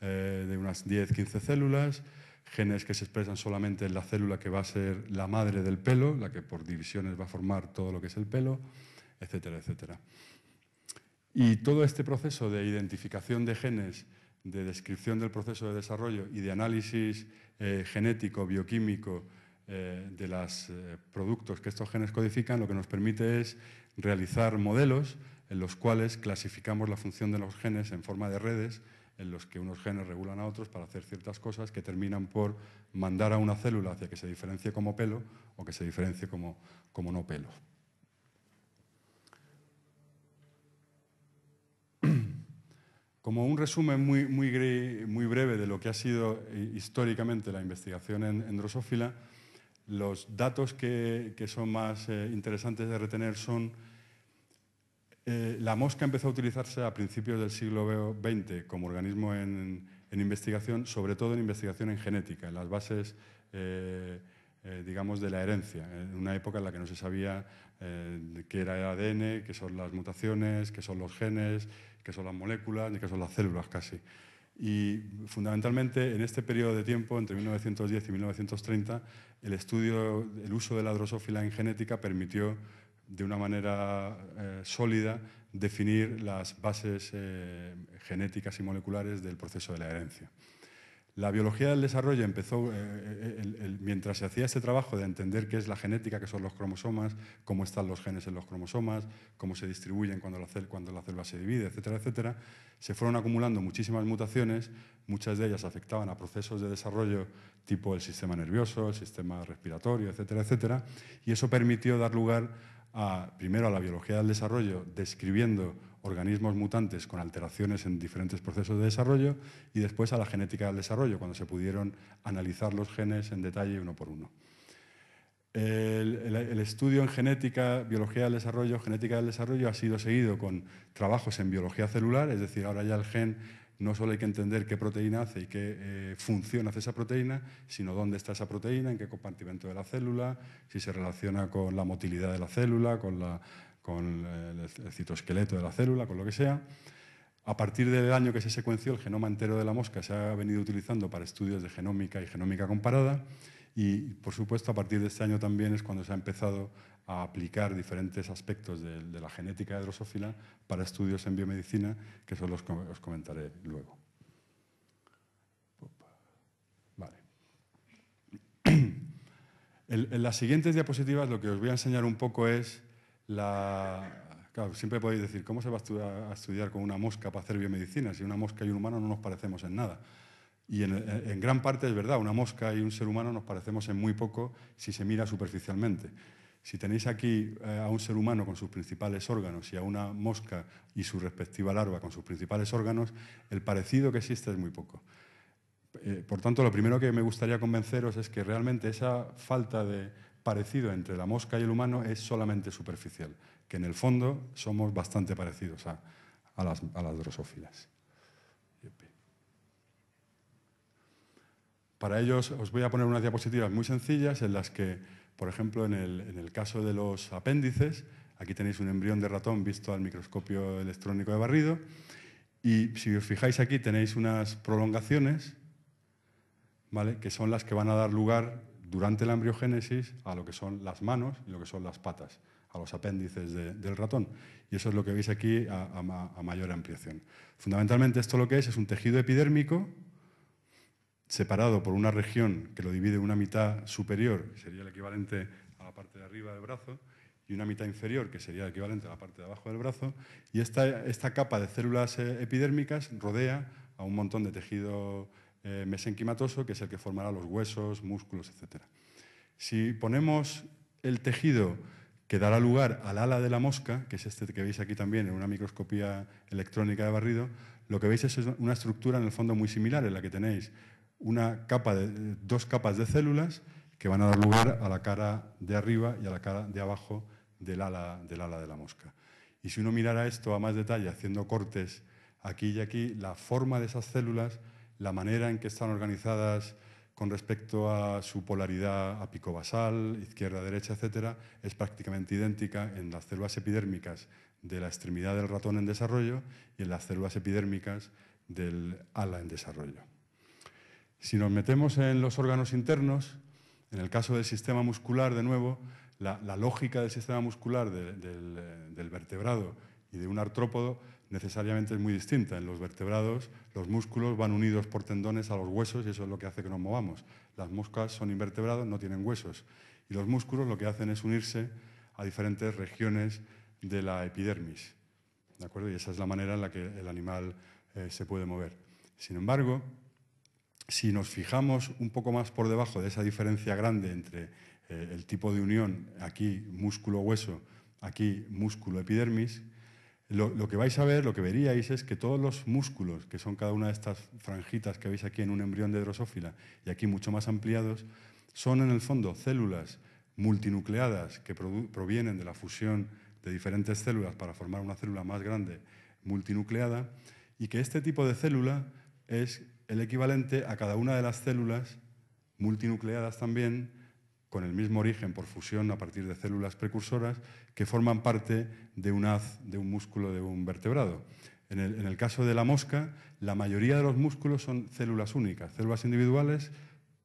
S2: de unas 10-15 células, genes que se expresan solamente en la célula que va a ser la madre del pelo, la que por divisiones va a formar todo lo que es el pelo, etcétera, etcétera. Y todo este proceso de identificación de genes, de descripción del proceso de desarrollo y de análisis genético, bioquímico de los productos que estos genes codifican, lo que nos permite es realizar modelos en los cuales clasificamos la función de los genes en forma de redes, en los que unos genes regulan a otros para hacer ciertas cosas que terminan por mandar a una célula hacia que se diferencie como pelo o que se diferencie como no pelo. Como un resumen muy breve de lo que ha sido históricamente la investigación en drosófila, los datos que son más interesantes de retener son La mosca empezó a utilizarse a principios del siglo XX como organismo en investigación, sobre todo en investigación en genética, en las bases, digamos, de la herencia, en una época en la que no se sabía qué era el ADN, qué son las mutaciones, qué son los genes, qué son las moléculas, ni qué son las células casi. Y fundamentalmente en este periodo de tiempo, entre 1910 y 1930, el uso de la drosófila en genética permitió de una manera sólida definir las bases genéticas y moleculares del proceso de la herencia. La biología del desarrollo empezó, mientras se hacía este trabajo de entender qué es la genética, qué son los cromosomas, cómo están los genes en los cromosomas, cómo se distribuyen cuando la célula se divide, etcétera, etcétera, se fueron acumulando muchísimas mutaciones, muchas de ellas afectaban a procesos de desarrollo tipo el sistema nervioso, el sistema respiratorio, etcétera, etcétera, y eso permitió dar lugar primero a la biología del desarrollo, describiendo organismos mutantes con alteraciones en diferentes procesos de desarrollo, y después a la genética del desarrollo, cuando se pudieron analizar los genes en detalle uno por uno. El estudio en genética, biología del desarrollo, genética del desarrollo ha sido seguido con trabajos en biología celular, es decir, ahora ya el gen no solo hay que entender qué proteína hace y qué función hace esa proteína, sino dónde está esa proteína, en qué compartimento de la célula, si se relaciona con la motilidad de la célula, con el citoesqueleto de la célula, con lo que sea. A partir del año que se secuenció el genoma entero de la mosca, se ha venido utilizando para estudios de genómica y genómica comparada, y, por supuesto, a partir de este año también es cuando se ha empezado a aplicar diferentes aspectos de la genética de Drosophila para estudios en biomedicina, que son los que os comentaré luego. Vale. En las siguientes diapositivas lo que os voy a enseñar un poco es Claro, siempre podéis decir, ¿cómo se va a estudiar con una mosca para hacer biomedicina? Si una mosca y un humano no nos parecemos en nada. Y en gran parte es verdad, una mosca y un ser humano nos parecemos en muy poco si se mira superficialmente. Si tenéis aquí a un ser humano con sus principales órganos y a una mosca y su respectiva larva con sus principales órganos, el parecido que existe es muy poco. Por tanto, lo primero que me gustaría convenceros es que realmente esa falta de parecido entre la mosca y el humano es solamente superficial, que en el fondo somos bastante parecidos a las drosófilas. Para ello os voy a poner unas diapositivas muy sencillas en las que, por ejemplo, en el caso de los apéndices, aquí tenéis un embrión de ratón visto al microscopio electrónico de barrido, y si os fijáis aquí tenéis unas prolongaciones, ¿vale?, que son las que van a dar lugar durante la embriogénesis a lo que son las manos y lo que son las patas, a los apéndices del ratón. Y eso es lo que veis aquí a mayor ampliación. Fundamentalmente esto lo que es un tejido epidérmico separado por una región que lo divide en una mitad superior, que sería el equivalente a la parte de arriba del brazo, y una mitad inferior, que sería el equivalente a la parte de abajo del brazo, y esta capa de células epidérmicas rodea a un montón de tejido mesenquimatoso, que es el que formará los huesos, músculos, etc. Si ponemos el tejido que dará lugar al ala de la mosca, que es este que veis aquí también en una microscopía electrónica de barrido, lo que veis es una estructura en el fondo muy similar, en la que tenéis dos capas de células que van a dar lugar a la cara de arriba y a la cara de abajo del ala de la mosca. Y si uno mirara esto a más detalle, haciendo cortes aquí y aquí, la forma de esas células, la manera en que están organizadas con respecto a su polaridad apicobasal, izquierda-derecha, etcétera, es prácticamente idéntica en las células epidérmicas de la extremidad del ratón en desarrollo y en las células epidérmicas del ala en desarrollo. Si nos metemos en los órganos internos, en el caso del sistema muscular, de nuevo, la lógica del sistema muscular del vertebrado y de un artrópodo necesariamente es muy distinta. En los vertebrados, los músculos van unidos por tendones a los huesos y eso es lo que hace que nos movamos. Las moscas son invertebrados, no tienen huesos. Y los músculos lo que hacen es unirse a diferentes regiones de la epidermis, ¿de acuerdo? Y esa es la manera en la que el animal se puede mover. Sin embargo, si nos fijamos un poco más por debajo de esa diferencia grande entre el tipo de unión, aquí músculo-hueso, aquí músculo-epidermis, lo que vais a ver, lo que veríais es que todos los músculos, que son cada una de estas franjitas que veis aquí en un embrión de drosófila y aquí mucho más ampliados, son en el fondo células multinucleadas que provienen de la fusión de diferentes células para formar una célula más grande multinucleada, y que este tipo de célula es el equivalente a cada una de las células multinucleadas también, con el mismo origen por fusión a partir de células precursoras que forman parte de un haz, de un músculo de un vertebrado. En el caso de la mosca, la mayoría de los músculos son células únicas, células individuales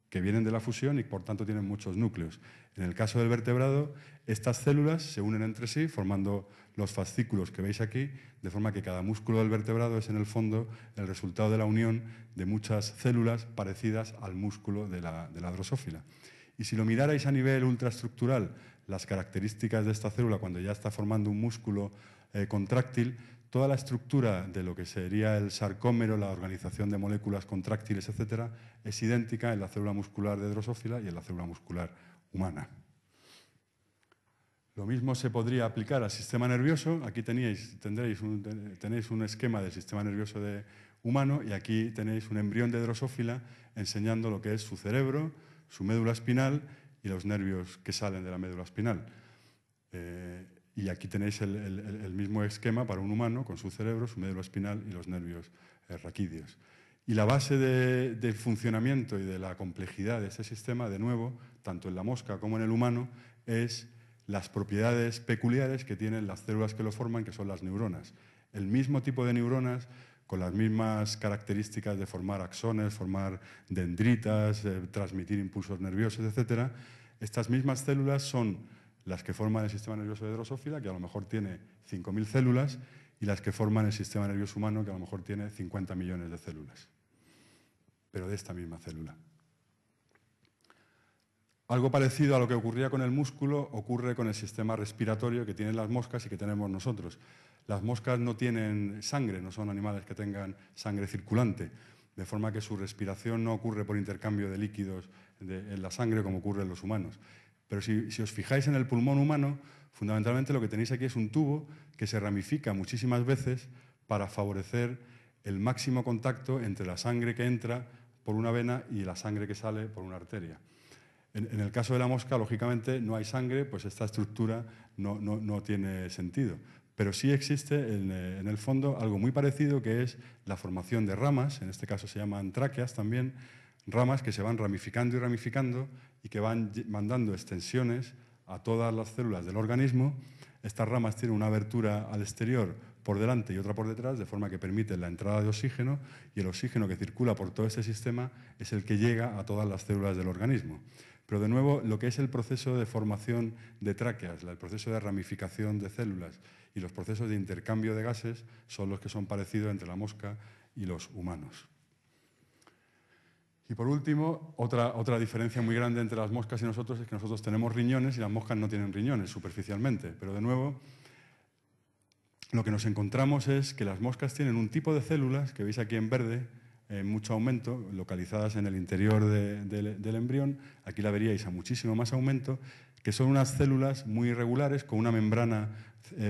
S2: que vienen de la fusión y por tanto tienen muchos núcleos. En el caso del vertebrado, estas células se unen entre sí formando los fascículos que veis aquí, de forma que cada músculo del vertebrado es en el fondo el resultado de la unión de muchas células parecidas al músculo de la drosófila. Y si lo mirarais a nivel ultraestructural, las características de esta célula cuando ya está formando un músculo contráctil, toda la estructura de lo que sería el sarcómero, la organización de moléculas contráctiles, etc., es idéntica en la célula muscular de drosófila y en la célula muscular humana. Lo mismo se podría aplicar al sistema nervioso. Aquí tenéis un esquema del sistema nervioso humano y aquí tenéis un embrión de drosófila enseñando lo que es su cerebro, su médula espinal y los nervios que salen de la médula espinal. Y aquí tenéis el mismo esquema para un humano con su cerebro, su médula espinal y los nervios raquídeos. Y la base del funcionamiento y de la complejidad de este sistema, de nuevo, tanto en la mosca como en el humano, es las propiedades peculiares que tienen las células que lo forman, que son las neuronas. El mismo tipo de neuronas, con las mismas características de formar axones, formar dendritas, transmitir impulsos nerviosos, etc. Estas mismas células son las que forman el sistema nervioso de drosófila, que a lo mejor tiene 5.000 células, y las que forman el sistema nervioso humano, que a lo mejor tiene 50 millones de células, pero de esta misma célula. Algo parecido a lo que ocurría con el músculo ocurre con el sistema respiratorio que tienen las moscas y que tenemos nosotros. Las moscas no tienen sangre, no son animales que tengan sangre circulante, de forma que su respiración no ocurre por intercambio de líquidos en la sangre como ocurre en los humanos. Pero si os fijáis en el pulmón humano, fundamentalmente lo que tenéis aquí es un tubo que se ramifica muchísimas veces para favorecer el máximo contacto entre la sangre que entra por una vena y la sangre que sale por una arteria. En el caso de la mosca, lógicamente, no hay sangre, pues esta estructura no tiene sentido. Pero sí existe en el fondo algo muy parecido, que es la formación de ramas, en este caso se llaman tráqueas también, ramas que se van ramificando y ramificando y que van mandando extensiones a todas las células del organismo. Estas ramas tienen una abertura al exterior por delante y otra por detrás, de forma que permiten la entrada de oxígeno, y el oxígeno que circula por todo este sistema es el que llega a todas las células del organismo. Pero de nuevo, lo que es el proceso de formación de tráqueas, el proceso de ramificación de células y los procesos de intercambio de gases son los que son parecidos entre la mosca y los humanos. Y por último, otra diferencia muy grande entre las moscas y nosotros es que nosotros tenemos riñones y las moscas no tienen riñones superficialmente. Pero de nuevo, lo que nos encontramos es que las moscas tienen un tipo de células, que veis aquí en verde, en mucho aumento, localizadas en el interior del embrión. Aquí la veríais a muchísimo más aumento, que son unas células muy irregulares con una membrana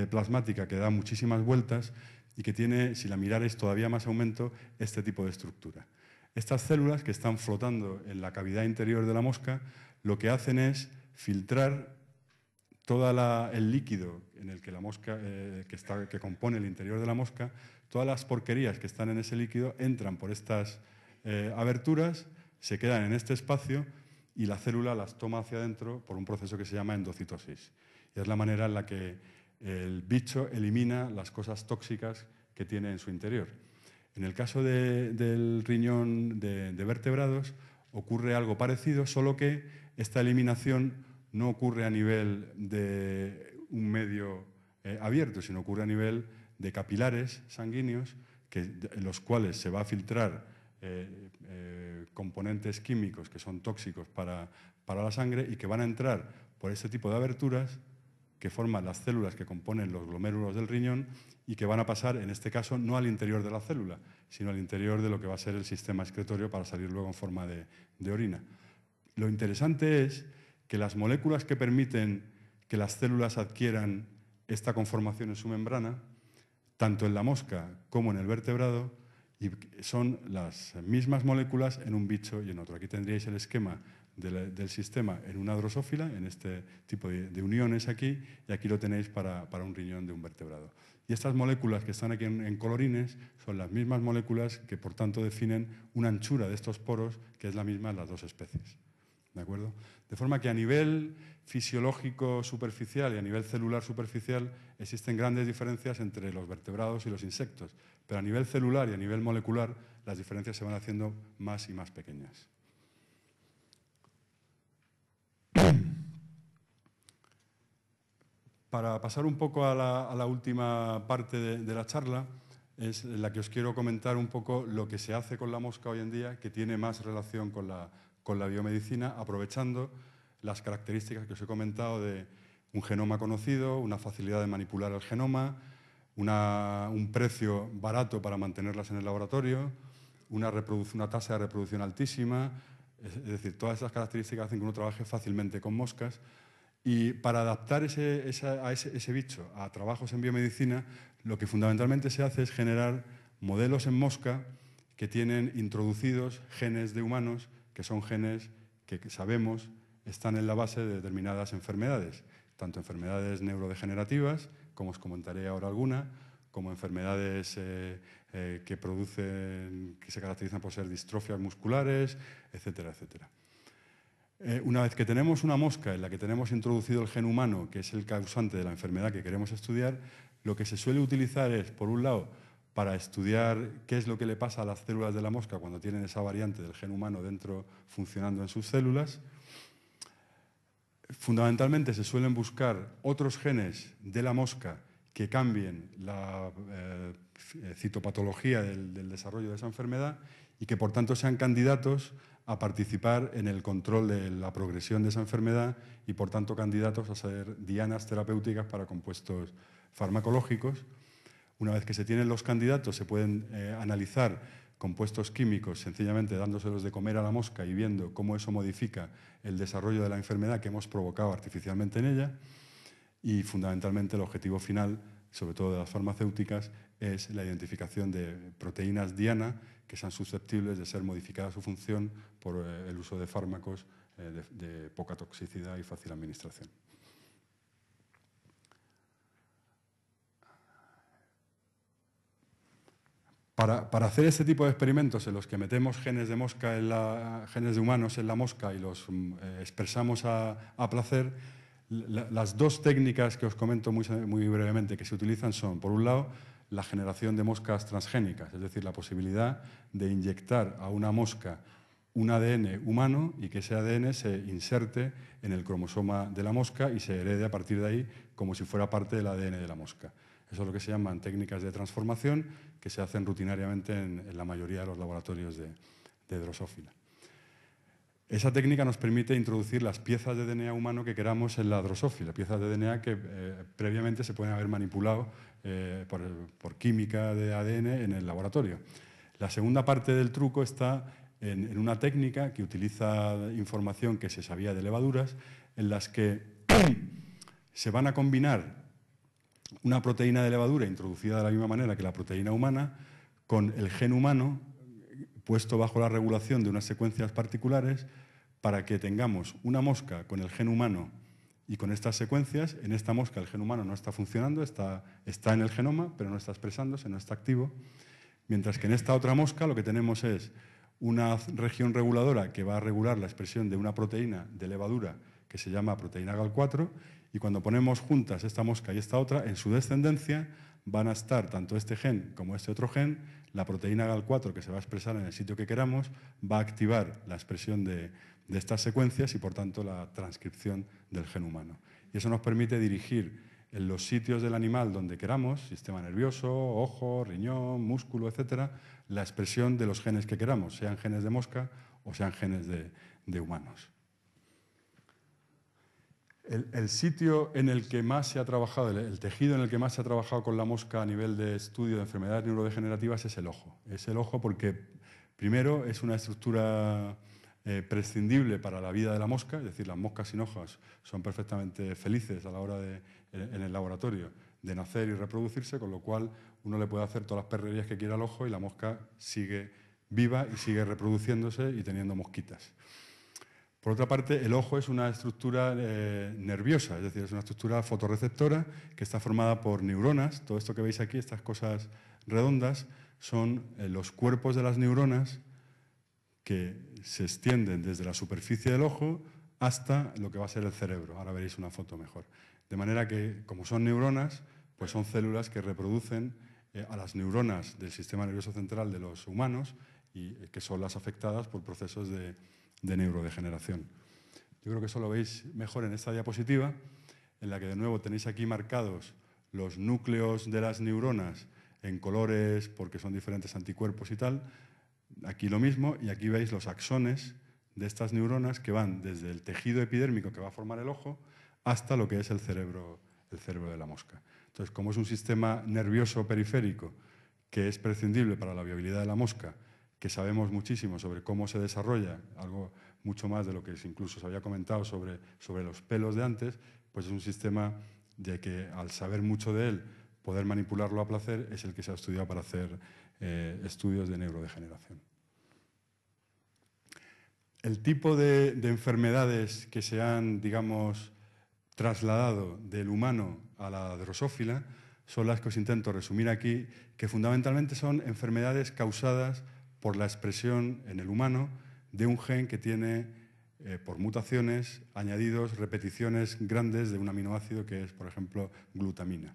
S2: plasmática que da muchísimas vueltas y que tiene, si la mirarais todavía más aumento, este tipo de estructura. Estas células que están flotando en la cavidad interior de la mosca lo que hacen es filtrar todo el líquido en el que la mosca, que compone el interior de la mosca, todas las porquerías que están en ese líquido entran por estas aberturas, se quedan en este espacio y la célula las toma hacia adentro por un proceso que se llama endocitosis. Y es la manera en la que el bicho elimina las cosas tóxicas que tiene en su interior. En el caso del riñón de vertebrados ocurre algo parecido, solo que esta eliminación no ocurre a nivel de un medio abierto, sino ocurre a nivel de capilares sanguíneos en los cuales se va a filtrar componentes químicos que son tóxicos para la sangre y que van a entrar por este tipo de aberturas que forman las células que componen los glomérulos del riñón y que van a pasar, en este caso, no al interior de la célula, sino al interior de lo que va a ser el sistema excretorio para salir luego en forma de orina. Lo interesante es que las moléculas que permiten que las células adquieran esta conformación en su membrana, tanto en la mosca como en el vertebrado, Y son las mismas moléculas en un bicho y en otro. Aquí tendríais el esquema del sistema en una drosófila, en este tipo de uniones aquí, y aquí lo tenéis para un riñón de un vertebrado. Y estas moléculas que están aquí en colorines son las mismas moléculas que, por tanto, definen una anchura de estos poros que es la misma en las dos especies. ¿De acuerdo? De forma que a nivel fisiológico superficial y a nivel celular superficial existen grandes diferencias entre los vertebrados y los insectos, pero a nivel celular y a nivel molecular las diferencias se van haciendo más y más pequeñas. Para pasar un poco a la última parte de la charla, es la que os quiero comentar un poco lo que se hace con la mosca hoy en día, que tiene más relación con la biomedicina, aprovechando las características que os he comentado de un genoma conocido, una facilidad de manipular el genoma, un precio barato para mantenerlas en el laboratorio, una tasa de reproducción altísima, es decir, todas esas características hacen que uno trabaje fácilmente con moscas. Y para adaptar ese bicho a trabajos en biomedicina, lo que fundamentalmente se hace es generar modelos en mosca que tienen introducidos genes de humanos, que son genes que sabemos están en la base de determinadas enfermedades, tanto enfermedades neurodegenerativas, como os comentaré ahora alguna, como enfermedades que se caracterizan por ser distrofias musculares, etcétera, etcétera. Una vez que tenemos una mosca en la que tenemos introducido el gen humano, que es el causante de la enfermedad que queremos estudiar, lo que se suele utilizar es, por un lado, para estudiar qué es lo que le pasa a las células de la mosca cuando tienen esa variante del gen humano dentro funcionando en sus células. Fundamentalmente se suelen buscar otros genes de la mosca que cambien la citopatología del desarrollo de esa enfermedad y que, por tanto, sean candidatos a participar en el control de la progresión de esa enfermedad y, por tanto, candidatos a ser dianas terapéuticas para compuestos farmacológicos. Una vez que se tienen los candidatos, se pueden analizar compuestos químicos, sencillamente dándoselos de comer a la mosca y viendo cómo eso modifica el desarrollo de la enfermedad que hemos provocado artificialmente en ella. Y, fundamentalmente, el objetivo final, sobre todo de las farmacéuticas, es la identificación de proteínas diana que sean susceptibles de ser modificadas su función por el uso de fármacos de poca toxicidad y fácil administración. Para hacer este tipo de experimentos en los que metemos genes de mosca genes de humanos en la mosca y los expresamos a placer, las dos técnicas que os comento muy brevemente que se utilizan son, por un lado, la generación de moscas transgénicas, es decir, la posibilidad de inyectar a una mosca un ADN humano y que ese ADN se inserte en el cromosoma de la mosca y se herede a partir de ahí como si fuera parte del ADN de la mosca. Eso es lo que se llaman técnicas de transformación que se hacen rutinariamente en la mayoría de los laboratorios de drosófila. Esa técnica nos permite introducir las piezas de DNA humano que queramos en la drosófila, piezas de DNA que previamente se pueden haber manipulado por química de ADN en el laboratorio. La segunda parte del truco está en una técnica que utiliza información que se sabía de levaduras, en las que se van a combinar una proteína de levadura introducida de la misma manera que la proteína humana con el gen humano puesto bajo la regulación de unas secuencias particulares para que tengamos una mosca con el gen humano y con estas secuencias. En esta mosca el gen humano no está funcionando, está en el genoma, pero no está expresándose, no está activo. Mientras que en esta otra mosca lo que tenemos es una región reguladora que va a regular la expresión de una proteína de levadura que se llama proteína Gal4, y cuando ponemos juntas esta mosca y esta otra, en su descendencia van a estar tanto este gen como este otro gen. La proteína Gal4, que se va a expresar en el sitio que queramos, va a activar la expresión de estas secuencias y, por tanto, la transcripción del gen humano. Y eso nos permite dirigir en los sitios del animal donde queramos, sistema nervioso, ojo, riñón, músculo, etcétera, la expresión de los genes que queramos, sean genes de mosca o sean genes de humanos. El sitio en el que más se ha trabajado, el tejido en el que más se ha trabajado con la mosca a nivel de estudio de enfermedades neurodegenerativas es el ojo. Es el ojo porque, primero, es una estructura prescindible para la vida de la mosca, es decir, las moscas sin ojos son perfectamente felices a la hora en el laboratorio de nacer y reproducirse, con lo cual uno le puede hacer todas las perrerías que quiera al ojo y la mosca sigue viva y sigue reproduciéndose y teniendo mosquitas. Por otra parte, el ojo es una estructura nerviosa, es decir, es una estructura fotorreceptora que está formada por neuronas. Todo esto que veis aquí, estas cosas redondas, son los cuerpos de las neuronas que se extienden desde la superficie del ojo hasta lo que va a ser el cerebro. Ahora veréis una foto mejor. De manera que, como son neuronas, pues son células que reproducen a las neuronas del sistema nervioso central de los humanos y que son las afectadas por procesos de neurodegeneración. Yo creo que eso lo veis mejor en esta diapositiva, en la que de nuevo tenéis aquí marcados los núcleos de las neuronas en colores porque son diferentes anticuerpos y tal. Aquí lo mismo, y aquí veis los axones de estas neuronas que van desde el tejido epidérmico que va a formar el ojo hasta lo que es el cerebro de la mosca. Entonces, como es un sistema nervioso periférico que es prescindible para la viabilidad de la mosca, que sabemos muchísimo sobre cómo se desarrolla, algo mucho más de lo que incluso se había comentado sobre los pelos de antes, pues es un sistema de que al saber mucho de él, poder manipularlo a placer, es el que se ha estudiado para hacer estudios de neurodegeneración. El tipo de enfermedades que se han, digamos, trasladado del humano a la drosófila son las que os intento resumir aquí, que fundamentalmente son enfermedades causadas por la expresión en el humano de un gen que tiene, por mutaciones, añadidos repeticiones grandes de un aminoácido que es, por ejemplo, glutamina.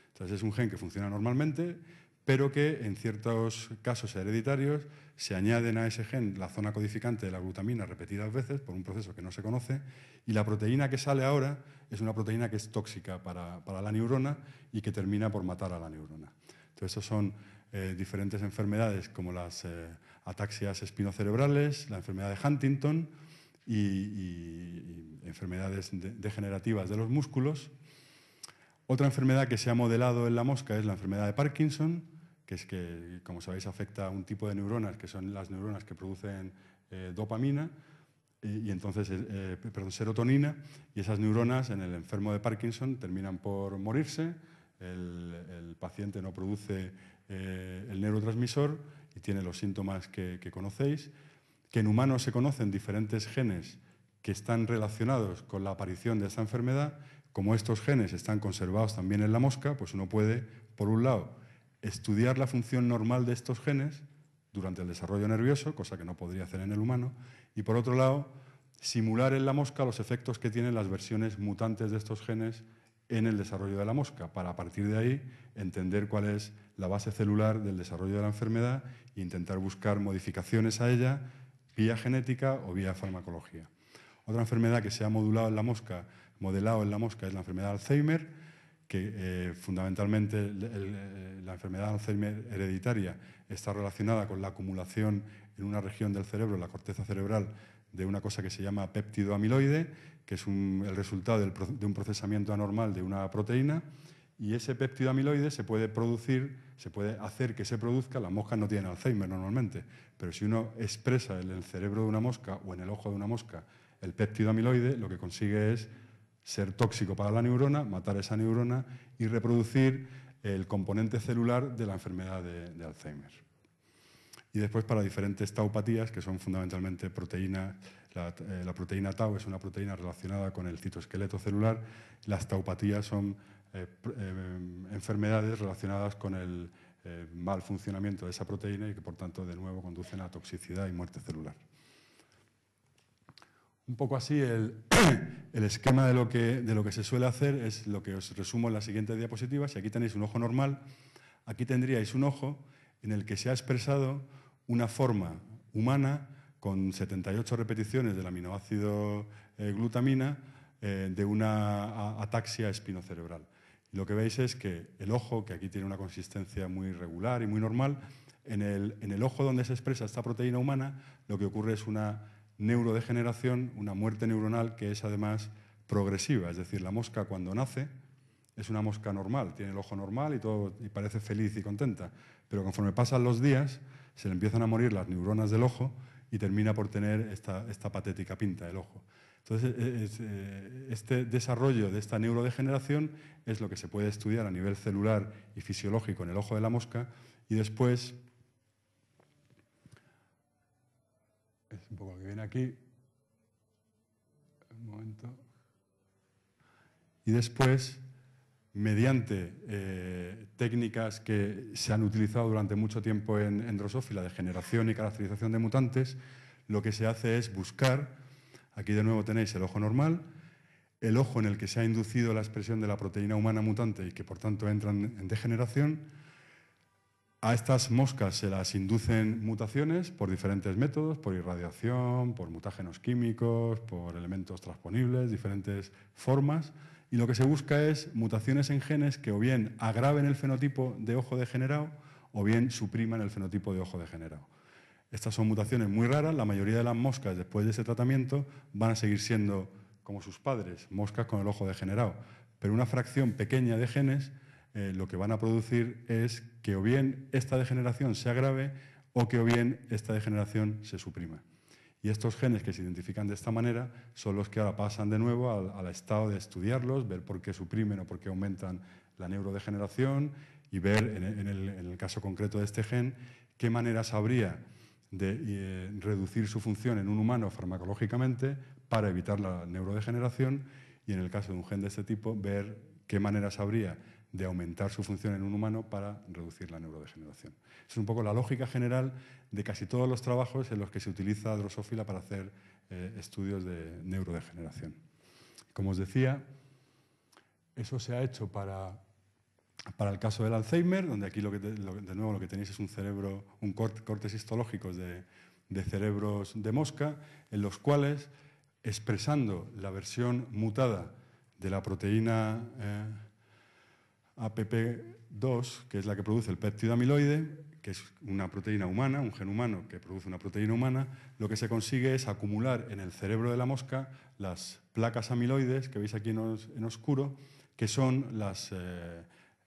S2: Entonces, es un gen que funciona normalmente, pero que en ciertos casos hereditarios se añaden a ese gen la zona codificante de la glutamina repetidas veces por un proceso que no se conoce, y la proteína que sale ahora es una proteína que es tóxica para la neurona y que termina por matar a la neurona. Entonces, estos son diferentes enfermedades como las ataxias espinocerebrales, la enfermedad de Huntington y enfermedades degenerativas de los músculos. Otra enfermedad que se ha modelado en la mosca es la enfermedad de Parkinson, que es que, como sabéis, afecta a un tipo de neuronas que son las neuronas que producen dopamina y entonces, serotonina, y esas neuronas en el enfermo de Parkinson terminan por morirse, el paciente no produce el neurotransmisor y tiene los síntomas que conocéis, que en humanos se conocen diferentes genes que están relacionados con la aparición de esta enfermedad. Como estos genes están conservados también en la mosca, pues uno puede, por un lado, estudiar la función normal de estos genes durante el desarrollo nervioso, cosa que no podría hacer en el humano, y por otro lado, simular en la mosca los efectos que tienen las versiones mutantes de estos genes en el desarrollo de la mosca, para a partir de ahí entender cuál es la base celular del desarrollo de la enfermedad e intentar buscar modificaciones a ella vía genética o vía farmacología. Otra enfermedad que se ha modelado en la mosca es la enfermedad de Alzheimer, que fundamentalmente la enfermedad de Alzheimer hereditaria está relacionada con la acumulación en una región del cerebro, la corteza cerebral, de una cosa que se llama péptido amiloide, que es el resultado de un procesamiento anormal de una proteína, y ese péptido amiloide se puede hacer que se produzca. Las moscas no tienen Alzheimer normalmente, pero si uno expresa en el cerebro de una mosca o en el ojo de una mosca el péptido amiloide, lo que consigue es ser tóxico para la neurona, matar esa neurona y reproducir el componente celular de la enfermedad de Alzheimer. Y después para diferentes taupatías, que son fundamentalmente proteínas. La proteína tau es una proteína relacionada con el citoesqueleto celular. Las taupatías son enfermedades relacionadas con el mal funcionamiento de esa proteína y que, por tanto, de nuevo conducen a toxicidad y muerte celular. Un poco así el esquema de lo que se suele hacer es lo que os resumo en las siguientes diapositivas. Y aquí tenéis un ojo normal. Aquí tendríais un ojo en el que se ha expresado una forma humana con 78 repeticiones del aminoácido glutamina de una ataxia espinocerebral. Y lo que veis es que el ojo, que aquí tiene una consistencia muy regular y muy normal, en el ojo donde se expresa esta proteína humana, lo que ocurre es una neurodegeneración, una muerte neuronal que es además progresiva. Es decir, la mosca cuando nace es una mosca normal, tiene el ojo normal y todo, y parece feliz y contenta, pero conforme pasan los días se le empiezan a morir las neuronas del ojo y termina por tener esta patética pinta del ojo. Entonces, este desarrollo de esta neurodegeneración es lo que se puede estudiar a nivel celular y fisiológico en el ojo de la mosca, y después, es un poco lo que viene aquí, un momento, y después, mediante técnicas que se han utilizado durante mucho tiempo en Drosophila de generación y caracterización de mutantes, lo que se hace es buscar, aquí de nuevo tenéis el ojo normal, el ojo en el que se ha inducido la expresión de la proteína humana mutante y que por tanto entran en degeneración. A estas moscas se las inducen mutaciones por diferentes métodos, por irradiación, por mutágenos químicos, por elementos transponibles, diferentes formas. Y lo que se busca es mutaciones en genes que o bien agraven el fenotipo de ojo degenerado o bien supriman el fenotipo de ojo degenerado. Estas son mutaciones muy raras. La mayoría de las moscas, después de ese tratamiento, van a seguir siendo como sus padres, moscas con el ojo degenerado. Pero una fracción pequeña de genes lo que van a producir es que o bien esta degeneración se agrave o que o bien esta degeneración se suprima. Y estos genes que se identifican de esta manera son los que ahora pasan de nuevo al estado de estudiarlos, ver por qué suprimen o por qué aumentan la neurodegeneración y ver, en el caso concreto de este gen, qué maneras habría de reducir su función en un humano farmacológicamente para evitar la neurodegeneración y, en el caso de un gen de este tipo, ver qué maneras habría de aumentar su función en un humano para reducir la neurodegeneración. Es un poco la lógica general de casi todos los trabajos en los que se utiliza Drosophila para hacer estudios de neurodegeneración. Como os decía, eso se ha hecho para el caso del Alzheimer, donde aquí de nuevo lo que tenéis es un cerebro, un cortes histológicos de cerebros de mosca, en los cuales, expresando la versión mutada de la proteína APP2, que es la que produce el péptido amiloide, que es una proteína humana, un gen humano que produce una proteína humana, lo que se consigue es acumular en el cerebro de la mosca las placas amiloides, que veis aquí en oscuro, que son las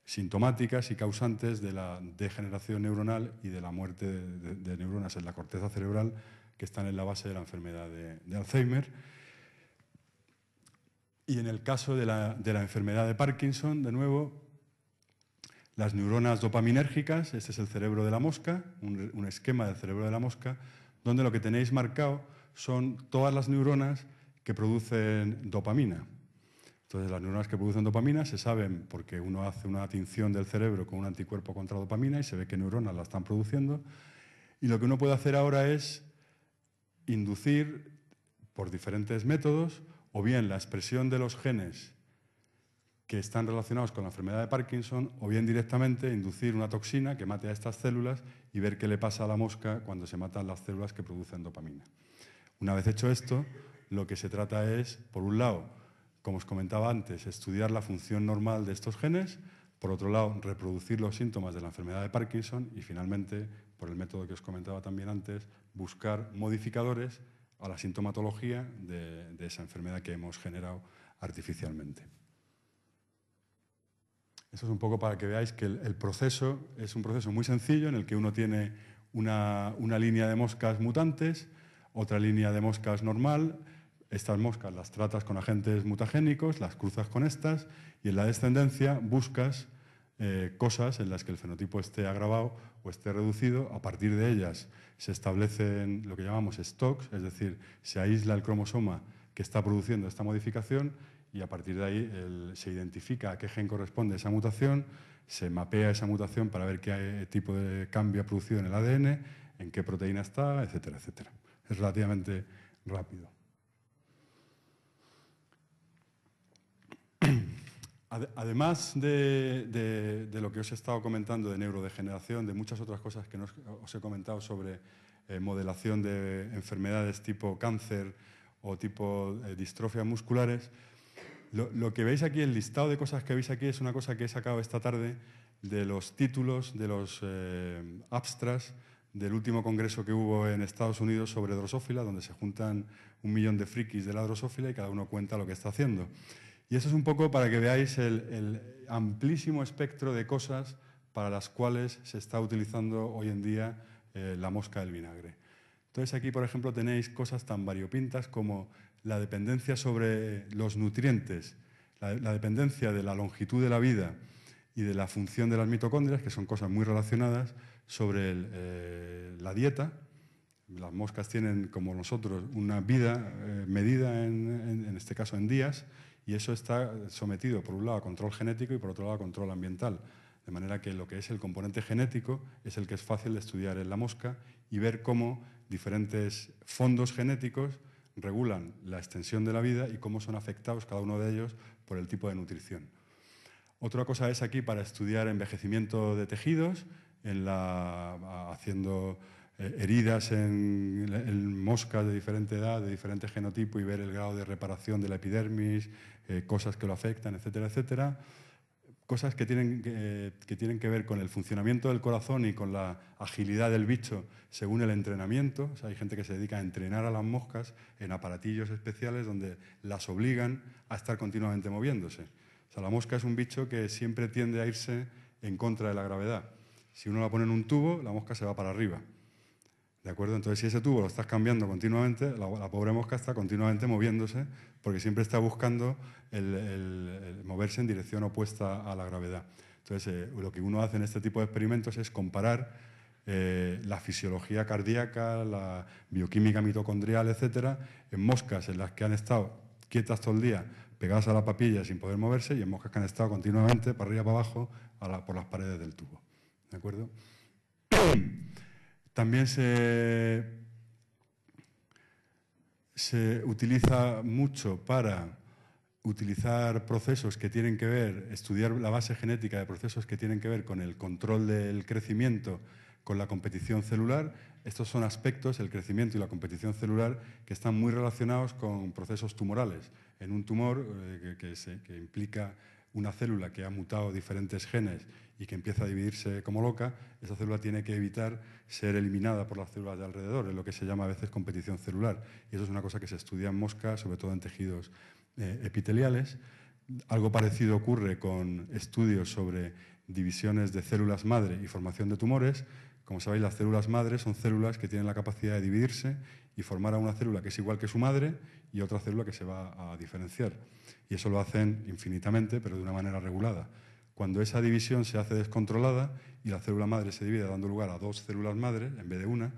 S2: sintomáticas y causantes de la degeneración neuronal y de la muerte de neuronas en la corteza cerebral, que están en la base de la enfermedad de Alzheimer. Y en el caso de la enfermedad de Parkinson, de nuevo, las neuronas dopaminérgicas, este es el cerebro de la mosca, un esquema del cerebro de la mosca, donde lo que tenéis marcado son todas las neuronas que producen dopamina. Entonces, las neuronas que producen dopamina se saben porque uno hace una tinción del cerebro con un anticuerpo contra dopamina y se ve qué neuronas la están produciendo. Y lo que uno puede hacer ahora es inducir por diferentes métodos o bien la expresión de los genes que están relacionados con la enfermedad de Parkinson o bien directamente inducir una toxina que mate a estas células y ver qué le pasa a la mosca cuando se matan las células que producen dopamina. Una vez hecho esto, lo que se trata es, por un lado, como os comentaba antes, estudiar la función normal de estos genes, por otro lado, reproducir los síntomas de la enfermedad de Parkinson y, finalmente, por el método que os comentaba también antes, buscar modificadores a la sintomatología de esa enfermedad que hemos generado artificialmente. Eso es un poco para que veáis que el proceso es un proceso muy sencillo en el que uno tiene una línea de moscas mutantes, otra línea de moscas normal. Estas moscas las tratas con agentes mutagénicos, las cruzas con estas y en la descendencia buscas cosas en las que el fenotipo esté agravado o esté reducido. A partir de ellas se establecen lo que llamamos stocks, es decir, se aísla el cromosoma que está produciendo esta modificación y a partir de ahí se identifica a qué gen corresponde esa mutación, se mapea esa mutación para ver qué tipo de cambio ha producido en el ADN, en qué proteína está, etcétera, etcétera. Es relativamente rápido. Además de lo que os he estado comentando de neurodegeneración, de muchas otras cosas que os he comentado sobre modelación de enfermedades tipo cáncer o tipo distrofias musculares, lo que veis aquí, el listado de cosas que veis aquí, es una cosa que he sacado esta tarde de los títulos de los abstracts del último congreso que hubo en Estados Unidos sobre Drosophila, donde se juntan 1 millón de frikis de la Drosophila y cada uno cuenta lo que está haciendo. Y eso es un poco para que veáis el amplísimo espectro de cosas para las cuales se está utilizando hoy en día la mosca del vinagre. Entonces aquí, por ejemplo, tenéis cosas tan variopintas como la dependencia sobre los nutrientes, la dependencia de la longitud de la vida y de la función de las mitocondrias, que son cosas muy relacionadas, sobre la dieta. Las moscas tienen, como nosotros, una vida medida, en este caso, en días, y eso está sometido, por un lado, a control genético y, por otro lado, a control ambiental. De manera que lo que es el componente genético es el que es fácil de estudiar en la mosca y ver cómo diferentes fondos genéticos regulan la extensión de la vida y cómo son afectados cada uno de ellos por el tipo de nutrición. Otra cosa es aquí para estudiar envejecimiento de tejidos, haciendo heridas en moscas de diferente edad, de diferente genotipo, y ver el grado de reparación de la epidermis, cosas que lo afectan, etcétera, etcétera. Cosas que tienen que ver con el funcionamiento del corazón y con la agilidad del bicho según el entrenamiento. O sea, hay gente que se dedica a entrenar a las moscas en aparatillos especiales donde las obligan a estar continuamente moviéndose. O sea, la mosca es un bicho que siempre tiende a irse en contra de la gravedad. Si uno la pone en un tubo, la mosca se va para arriba. ¿De acuerdo? Entonces, si ese tubo lo estás cambiando continuamente, la pobre mosca está continuamente moviéndose porque siempre está buscando el moverse en dirección opuesta a la gravedad. Entonces, lo que uno hace en este tipo de experimentos es comparar la fisiología cardíaca, la bioquímica mitocondrial, etcétera, en moscas en las que han estado quietas todo el día, pegadas a la papilla sin poder moverse, y en moscas que han estado continuamente para arriba y para abajo por las paredes del tubo. ¿De acuerdo? También se utiliza mucho para utilizar procesos que tienen que ver, estudiar la base genética de procesos que tienen que ver con el control del crecimiento, con la competición celular. Estos son aspectos, el crecimiento y la competición celular, que están muy relacionados con procesos tumorales. En un tumor que implica una célula que ha mutado diferentes genes y que empieza a dividirse como loca, esa célula tiene que evitar ser eliminada por las células de alrededor, es lo que se llama a veces competición celular. Y eso es una cosa que se estudia en moscas, sobre todo en tejidos epiteliales. Algo parecido ocurre con estudios sobre divisiones de células madre y formación de tumores. Como sabéis, las células madre son células que tienen la capacidad de dividirse y formar a una célula que es igual que su madre y otra célula que se va a diferenciar. Y eso lo hacen infinitamente, pero de una manera regulada. Cuando esa división se hace descontrolada y la célula madre se divide dando lugar a dos células madre en vez de una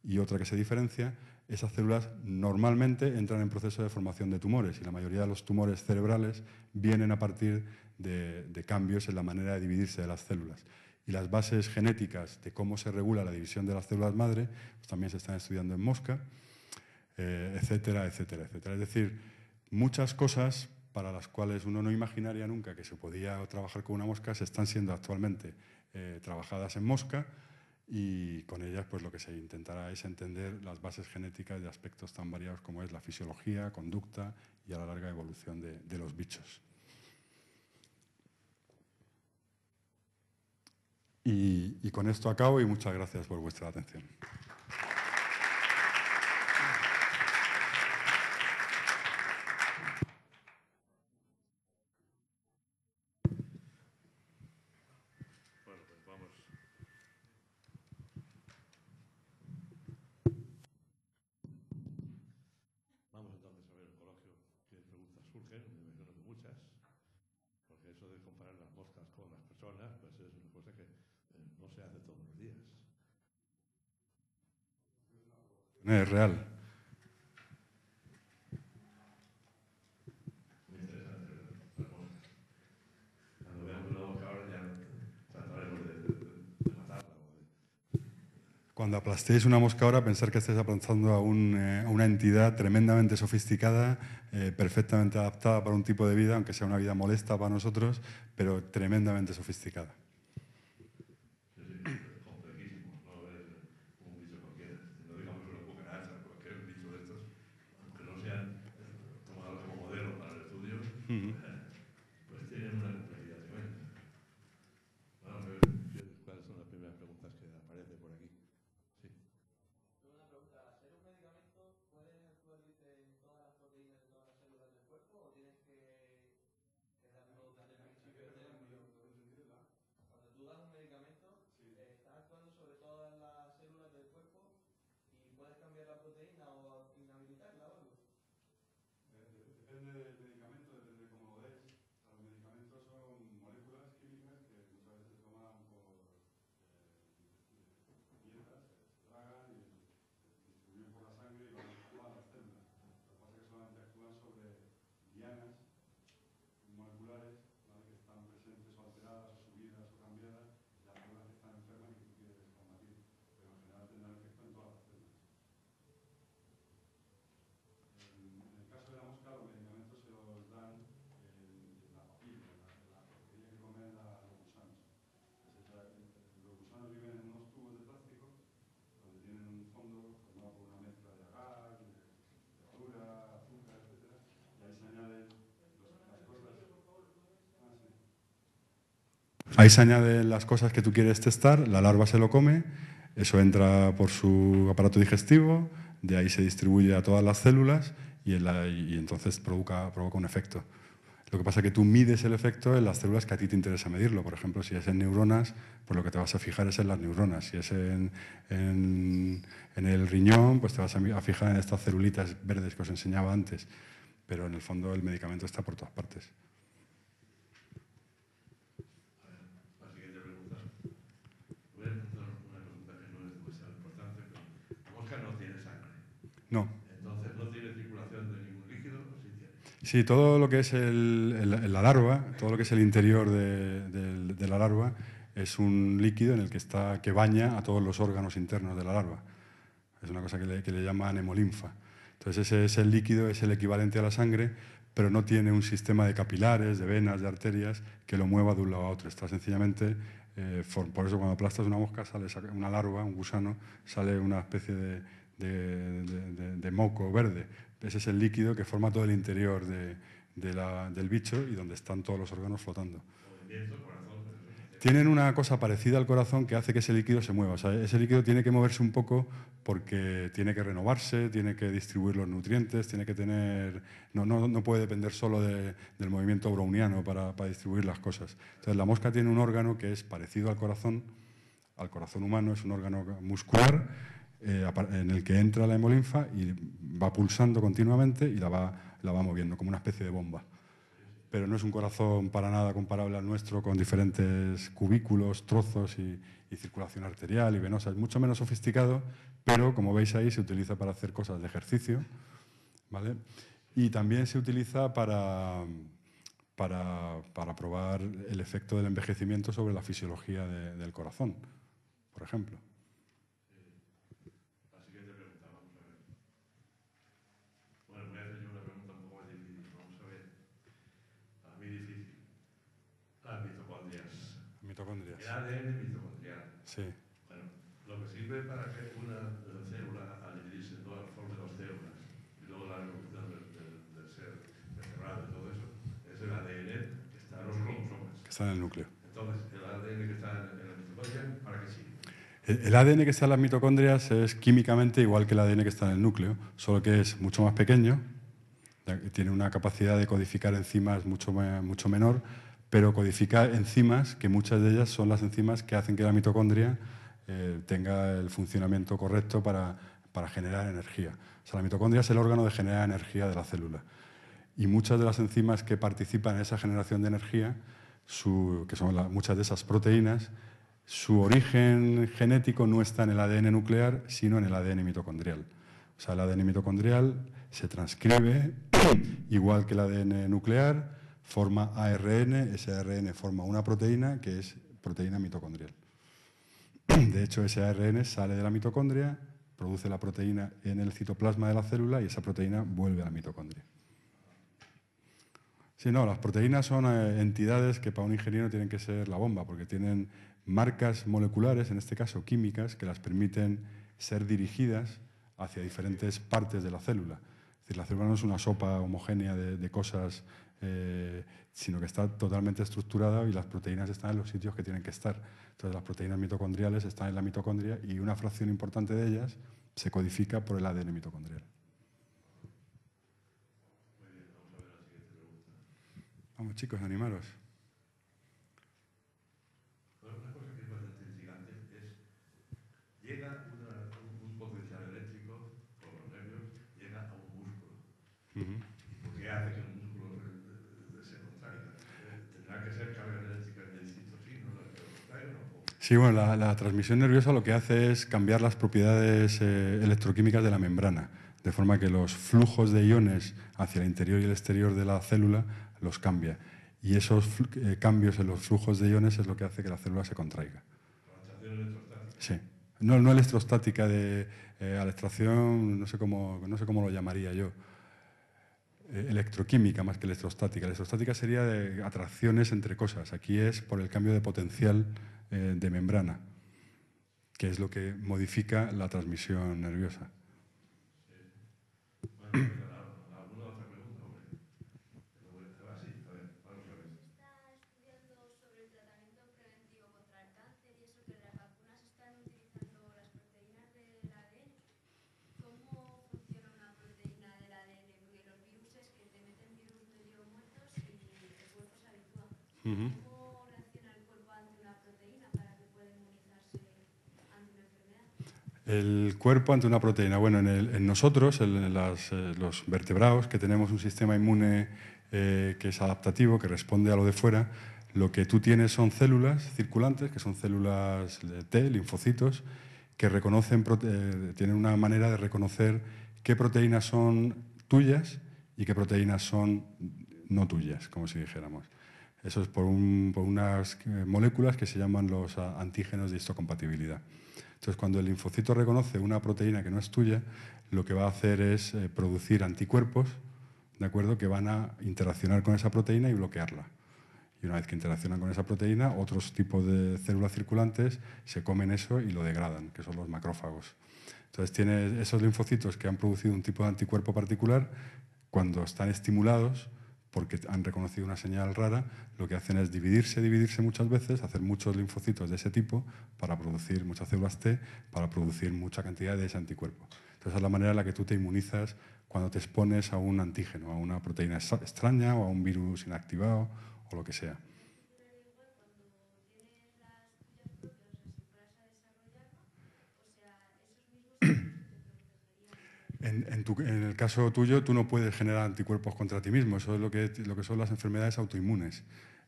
S2: y otra que se diferencia, esas células normalmente entran en proceso de formación de tumores, y la mayoría de los tumores cerebrales vienen a partir de cambios en la manera de dividirse de las células. Y las bases genéticas de cómo se regula la división de las células madre pues también se están estudiando en mosca, etcétera, etcétera, etcétera. Es decir, muchas cosas para las cuales uno no imaginaría nunca que se podía trabajar con una mosca se están siendo actualmente trabajadas en mosca, y con ellas pues lo que se intentará es entender las bases genéticas de aspectos tan variados como es la fisiología, conducta y a la larga evolución de los bichos. Y con esto acabo, y muchas gracias por vuestra atención.
S1: Bueno, pues vamos. Vamos entonces a ver el coloquio, qué preguntas surgen, me imagino que muchas, porque eso de comparar las moscas con las personas, pues es una cosa que no se hace todos los días.
S2: Es real.
S1: Muy interesante las moscas. Cuando veamos una mosca ahora ya trataremos de matarla.
S2: Cuando aplastéis una mosca ahora, pensar que estáis aplastando a una entidad tremendamente sofisticada, perfectamente adaptada para un tipo de vida, aunque sea una vida molesta para nosotros, pero tremendamente sofisticada.
S1: Sí, complejísimos, no es un bicho cualquiera. No digamos una cucaracha o cualquier bicho de estos, aunque no sean tomados como modelo para el estudio, pues tienen una complejidad tremenda. Vamos a ver cuáles son las primeras preguntas que aparecen por aquí. Sí.
S4: Una pregunta, ¿al ser un medicamento puedes actualizar en todas las proteínas de todas las células del cuerpo o tienes que darlo desde el principio? Cuando tú das un medicamento, estás actuando sobre todas las células del cuerpo y puedes cambiar
S2: del medicamento depende de cómo lo des. Los medicamentos son moléculas químicas que muchas veces se toman por dietas, se tragan y se distribuyen por la sangre y van a todas las células. Lo que pasa es que solamente actúan sobre dianas moleculares, ¿vale?, que están presentes o alteradas o subidas o cambiadas, las células que están enfermas y que tú quieres combatir. Pero en general tendrán efecto en todas las células. En el caso de la mosca, los medicamentos se los dan en la papilla, en la porquería que comen los gusanos. Los gusanos viven en unos tubos de plástico donde tienen un fondo formado por una mezcla de agar, de levadura, azúcar, etc. Y ahí se añaden las cosas. Ahí se añaden las cosas que tú quieres testar, la larva se lo come, eso entra por su aparato digestivo, de ahí se distribuye a todas las células y entonces provoca un efecto. Lo que pasa es que tú mides el efecto en las células que a ti te interesa medirlo. Por ejemplo, si es en neuronas, pues lo que te vas a fijar es en las neuronas. Si es en el riñón, pues te vas a fijar en estas celulitas verdes que os enseñaba antes. Pero en el fondo el medicamento está por todas partes.
S1: La siguiente pregunta. Voy a hacer una pregunta que no es demasiado importante, pero la mosca no tiene sangre.
S2: No.
S1: Entonces, ¿no tiene circulación de ningún líquido o sí tiene?
S2: Sí, todo lo que es la larva, todo lo que es el interior de la larva, es un líquido en el que baña a todos los órganos internos de la larva. Es una cosa que le llaman hemolinfa. Entonces ese líquido es el equivalente a la sangre, pero no tiene un sistema de capilares, de venas, de arterias que lo mueva de un lado a otro. Está sencillamente, por eso cuando aplastas una mosca, sale una larva, un gusano, sale una especie de moco verde. Ese es el líquido que forma todo el interior del bicho y donde están todos los órganos flotando.
S1: Movimiento, corazón.
S2: Tienen una cosa parecida al corazón que hace que ese líquido se mueva. O sea, ese líquido tiene que moverse un poco porque tiene que renovarse, tiene que distribuir los nutrientes, tiene que tener... No puede depender solo del movimiento browniano para distribuir las cosas. Entonces, la mosca tiene un órgano que es parecido al corazón humano, es un órgano muscular en el que entra la hemolinfa y va pulsando continuamente y la va moviendo como una especie de bomba. Pero no es un corazón para nada comparable al nuestro, con diferentes cubículos, trozos y circulación arterial y venosa. Es mucho menos sofisticado, pero como veis ahí se utiliza para hacer cosas de ejercicio, ¿vale? Y también se utiliza para probar el efecto del envejecimiento sobre la fisiología del corazón, por ejemplo.
S1: La siguiente pregunta, vamos a ver. Bueno, voy a hacer yo una pregunta un poco más difícil. Vamos a ver. Para mí difícil. Las mitocondrias.
S2: Mitocondrias.
S1: El ADN mitocondrial.
S2: Sí.
S1: Bueno, lo que sirve para que una célula, al dividirse en dos, forme dos células, y luego la evolución del ser vertebrado y todo eso, es el ADN que está en los cromosomas.
S2: Que está en el núcleo.
S1: Entonces, el ADN que está en la mitocondria, ¿para qué sirve?
S2: El ADN que está en las mitocondrias es químicamente igual que el ADN que está en el núcleo, solo que es mucho más pequeño, tiene una capacidad de codificar enzimas mucho menor, pero codifica enzimas que muchas de ellas son las enzimas que hacen que la mitocondria tenga el funcionamiento correcto para generar energía. O sea, la mitocondria es el órgano de generar energía de la célula. Y muchas de las enzimas que participan en esa generación de energía, que son muchas de esas proteínas, su origen genético no está en el ADN nuclear, sino en el ADN mitocondrial. O sea, el ADN mitocondrial se transcribe igual que el ADN nuclear, forma ARN, ese ARN forma una proteína que es proteína mitocondrial. De hecho, ese ARN sale de la mitocondria, produce la proteína en el citoplasma de la célula y esa proteína vuelve a la mitocondria. Sí, no, las proteínas son entidades que para un ingeniero tienen que ser la bomba, porque tienen marcas moleculares, en este caso químicas, que las permiten ser dirigidas hacia diferentes partes de la célula. Es decir, la célula no es una sopa homogénea de cosas, sino que está totalmente estructurada y las proteínas están en los sitios que tienen que estar. Entonces, las proteínas mitocondriales están en la mitocondria y una fracción importante de ellas se codifica por el ADN mitocondrial. Vamos, chicos, animaros.
S1: Una cosa que es bastante intrigante es, llega un potencial eléctrico por los nervios, llega a un músculo. ¿Y por qué hace que el músculo
S2: Sí, bueno, la transmisión nerviosa lo que hace es cambiar las propiedades electroquímicas de la membrana, de forma que los flujos de iones hacia el interior y el exterior de la célula los cambia. Y esos cambios en los flujos de iones es lo que hace que la célula se contraiga.
S1: Atracción electrostática.
S2: Sí. No electrostática, electración, no sé cómo lo llamaría yo. Electroquímica más que electrostática. Electrostática sería de atracciones entre cosas. Aquí es por el cambio de potencial de membrana, que es lo que modifica la transmisión nerviosa.
S1: ¿Alguna otra pregunta? Así, a ver, vamos a ver.
S5: Está estudiando sobre el tratamiento preventivo contra el cáncer y eso que las vacunas están utilizando las proteínas del ADN. ¿Cómo funciona una proteína del ADN? Porque los virus es que te meten virus medio muertos y el cuerpo se habitúa. ¿Cómo reacciona el cuerpo ante una proteína para que pueda inmunizarse ante una enfermedad?
S2: El cuerpo ante una proteína. Bueno, en nosotros, los vertebrados, que tenemos un sistema inmune que es adaptativo, que responde a lo de fuera, lo que tú tienes son células circulantes, que son células T, linfocitos, que tienen una manera de reconocer qué proteínas son tuyas y qué proteínas son no tuyas, como si dijéramos. Eso es por unas moléculas que se llaman los antígenos de histocompatibilidad. Entonces, cuando el linfocito reconoce una proteína que no es tuya, lo que va a hacer es producir anticuerpos, ¿de acuerdo?, que van a interaccionar con esa proteína y bloquearla. Y una vez que interaccionan con esa proteína, otros tipos de células circulantes se comen eso y lo degradan, que son los macrófagos. Entonces, tiene esos linfocitos que han producido un tipo de anticuerpo particular, cuando están estimulados, porque han reconocido una señal rara, lo que hacen es dividirse muchas veces, hacer muchos linfocitos de ese tipo para producir muchas células T, para producir mucha cantidad de ese anticuerpo. Entonces, es la manera en la que tú te inmunizas cuando te expones a un antígeno, a una proteína extraña o a un virus inactivado o lo que sea. En el caso tuyo, tú no puedes generar anticuerpos contra ti mismo. Eso es lo que son las enfermedades autoinmunes,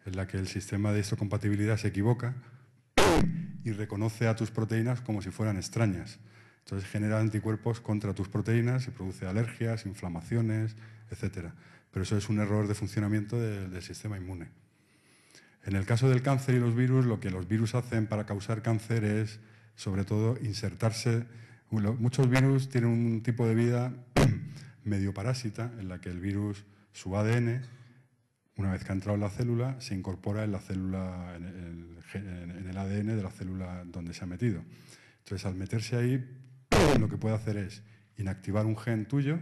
S2: en la que el sistema de histocompatibilidad se equivoca y reconoce a tus proteínas como si fueran extrañas. Entonces genera anticuerpos contra tus proteínas y produce alergias, inflamaciones, etc. Pero eso es un error de funcionamiento del sistema inmune. En el caso del cáncer y los virus, lo que los virus hacen para causar cáncer es, sobre todo, insertarse. Muchos virus tienen un tipo de vida medio parásita, en la que el virus, su ADN, una vez que ha entrado en la célula, se incorpora en la célula, en el ADN de la célula donde se ha metido. Entonces, al meterse ahí, lo que puede hacer es inactivar un gen tuyo,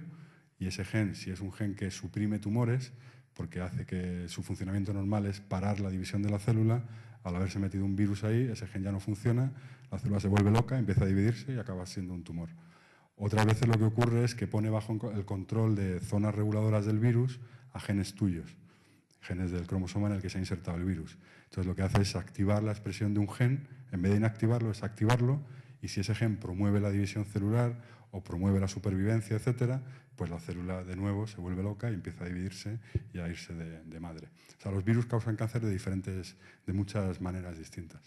S2: y ese gen, si es un gen que suprime tumores, porque hace que su funcionamiento normal es parar la división de la célula, al haberse metido un virus ahí, ese gen ya no funciona, la célula se vuelve loca, empieza a dividirse y acaba siendo un tumor. Otras veces lo que ocurre es que pone bajo el control de zonas reguladoras del virus a genes tuyos, genes del cromosoma en el que se ha insertado el virus. Entonces lo que hace es activar la expresión de un gen, en vez de inactivarlo, es activarlo, y si ese gen promueve la división celular o promueve la supervivencia, etcétera, pues la célula de nuevo se vuelve loca y empieza a dividirse y a irse de madre. O sea, los virus causan cáncer de muchas maneras distintas.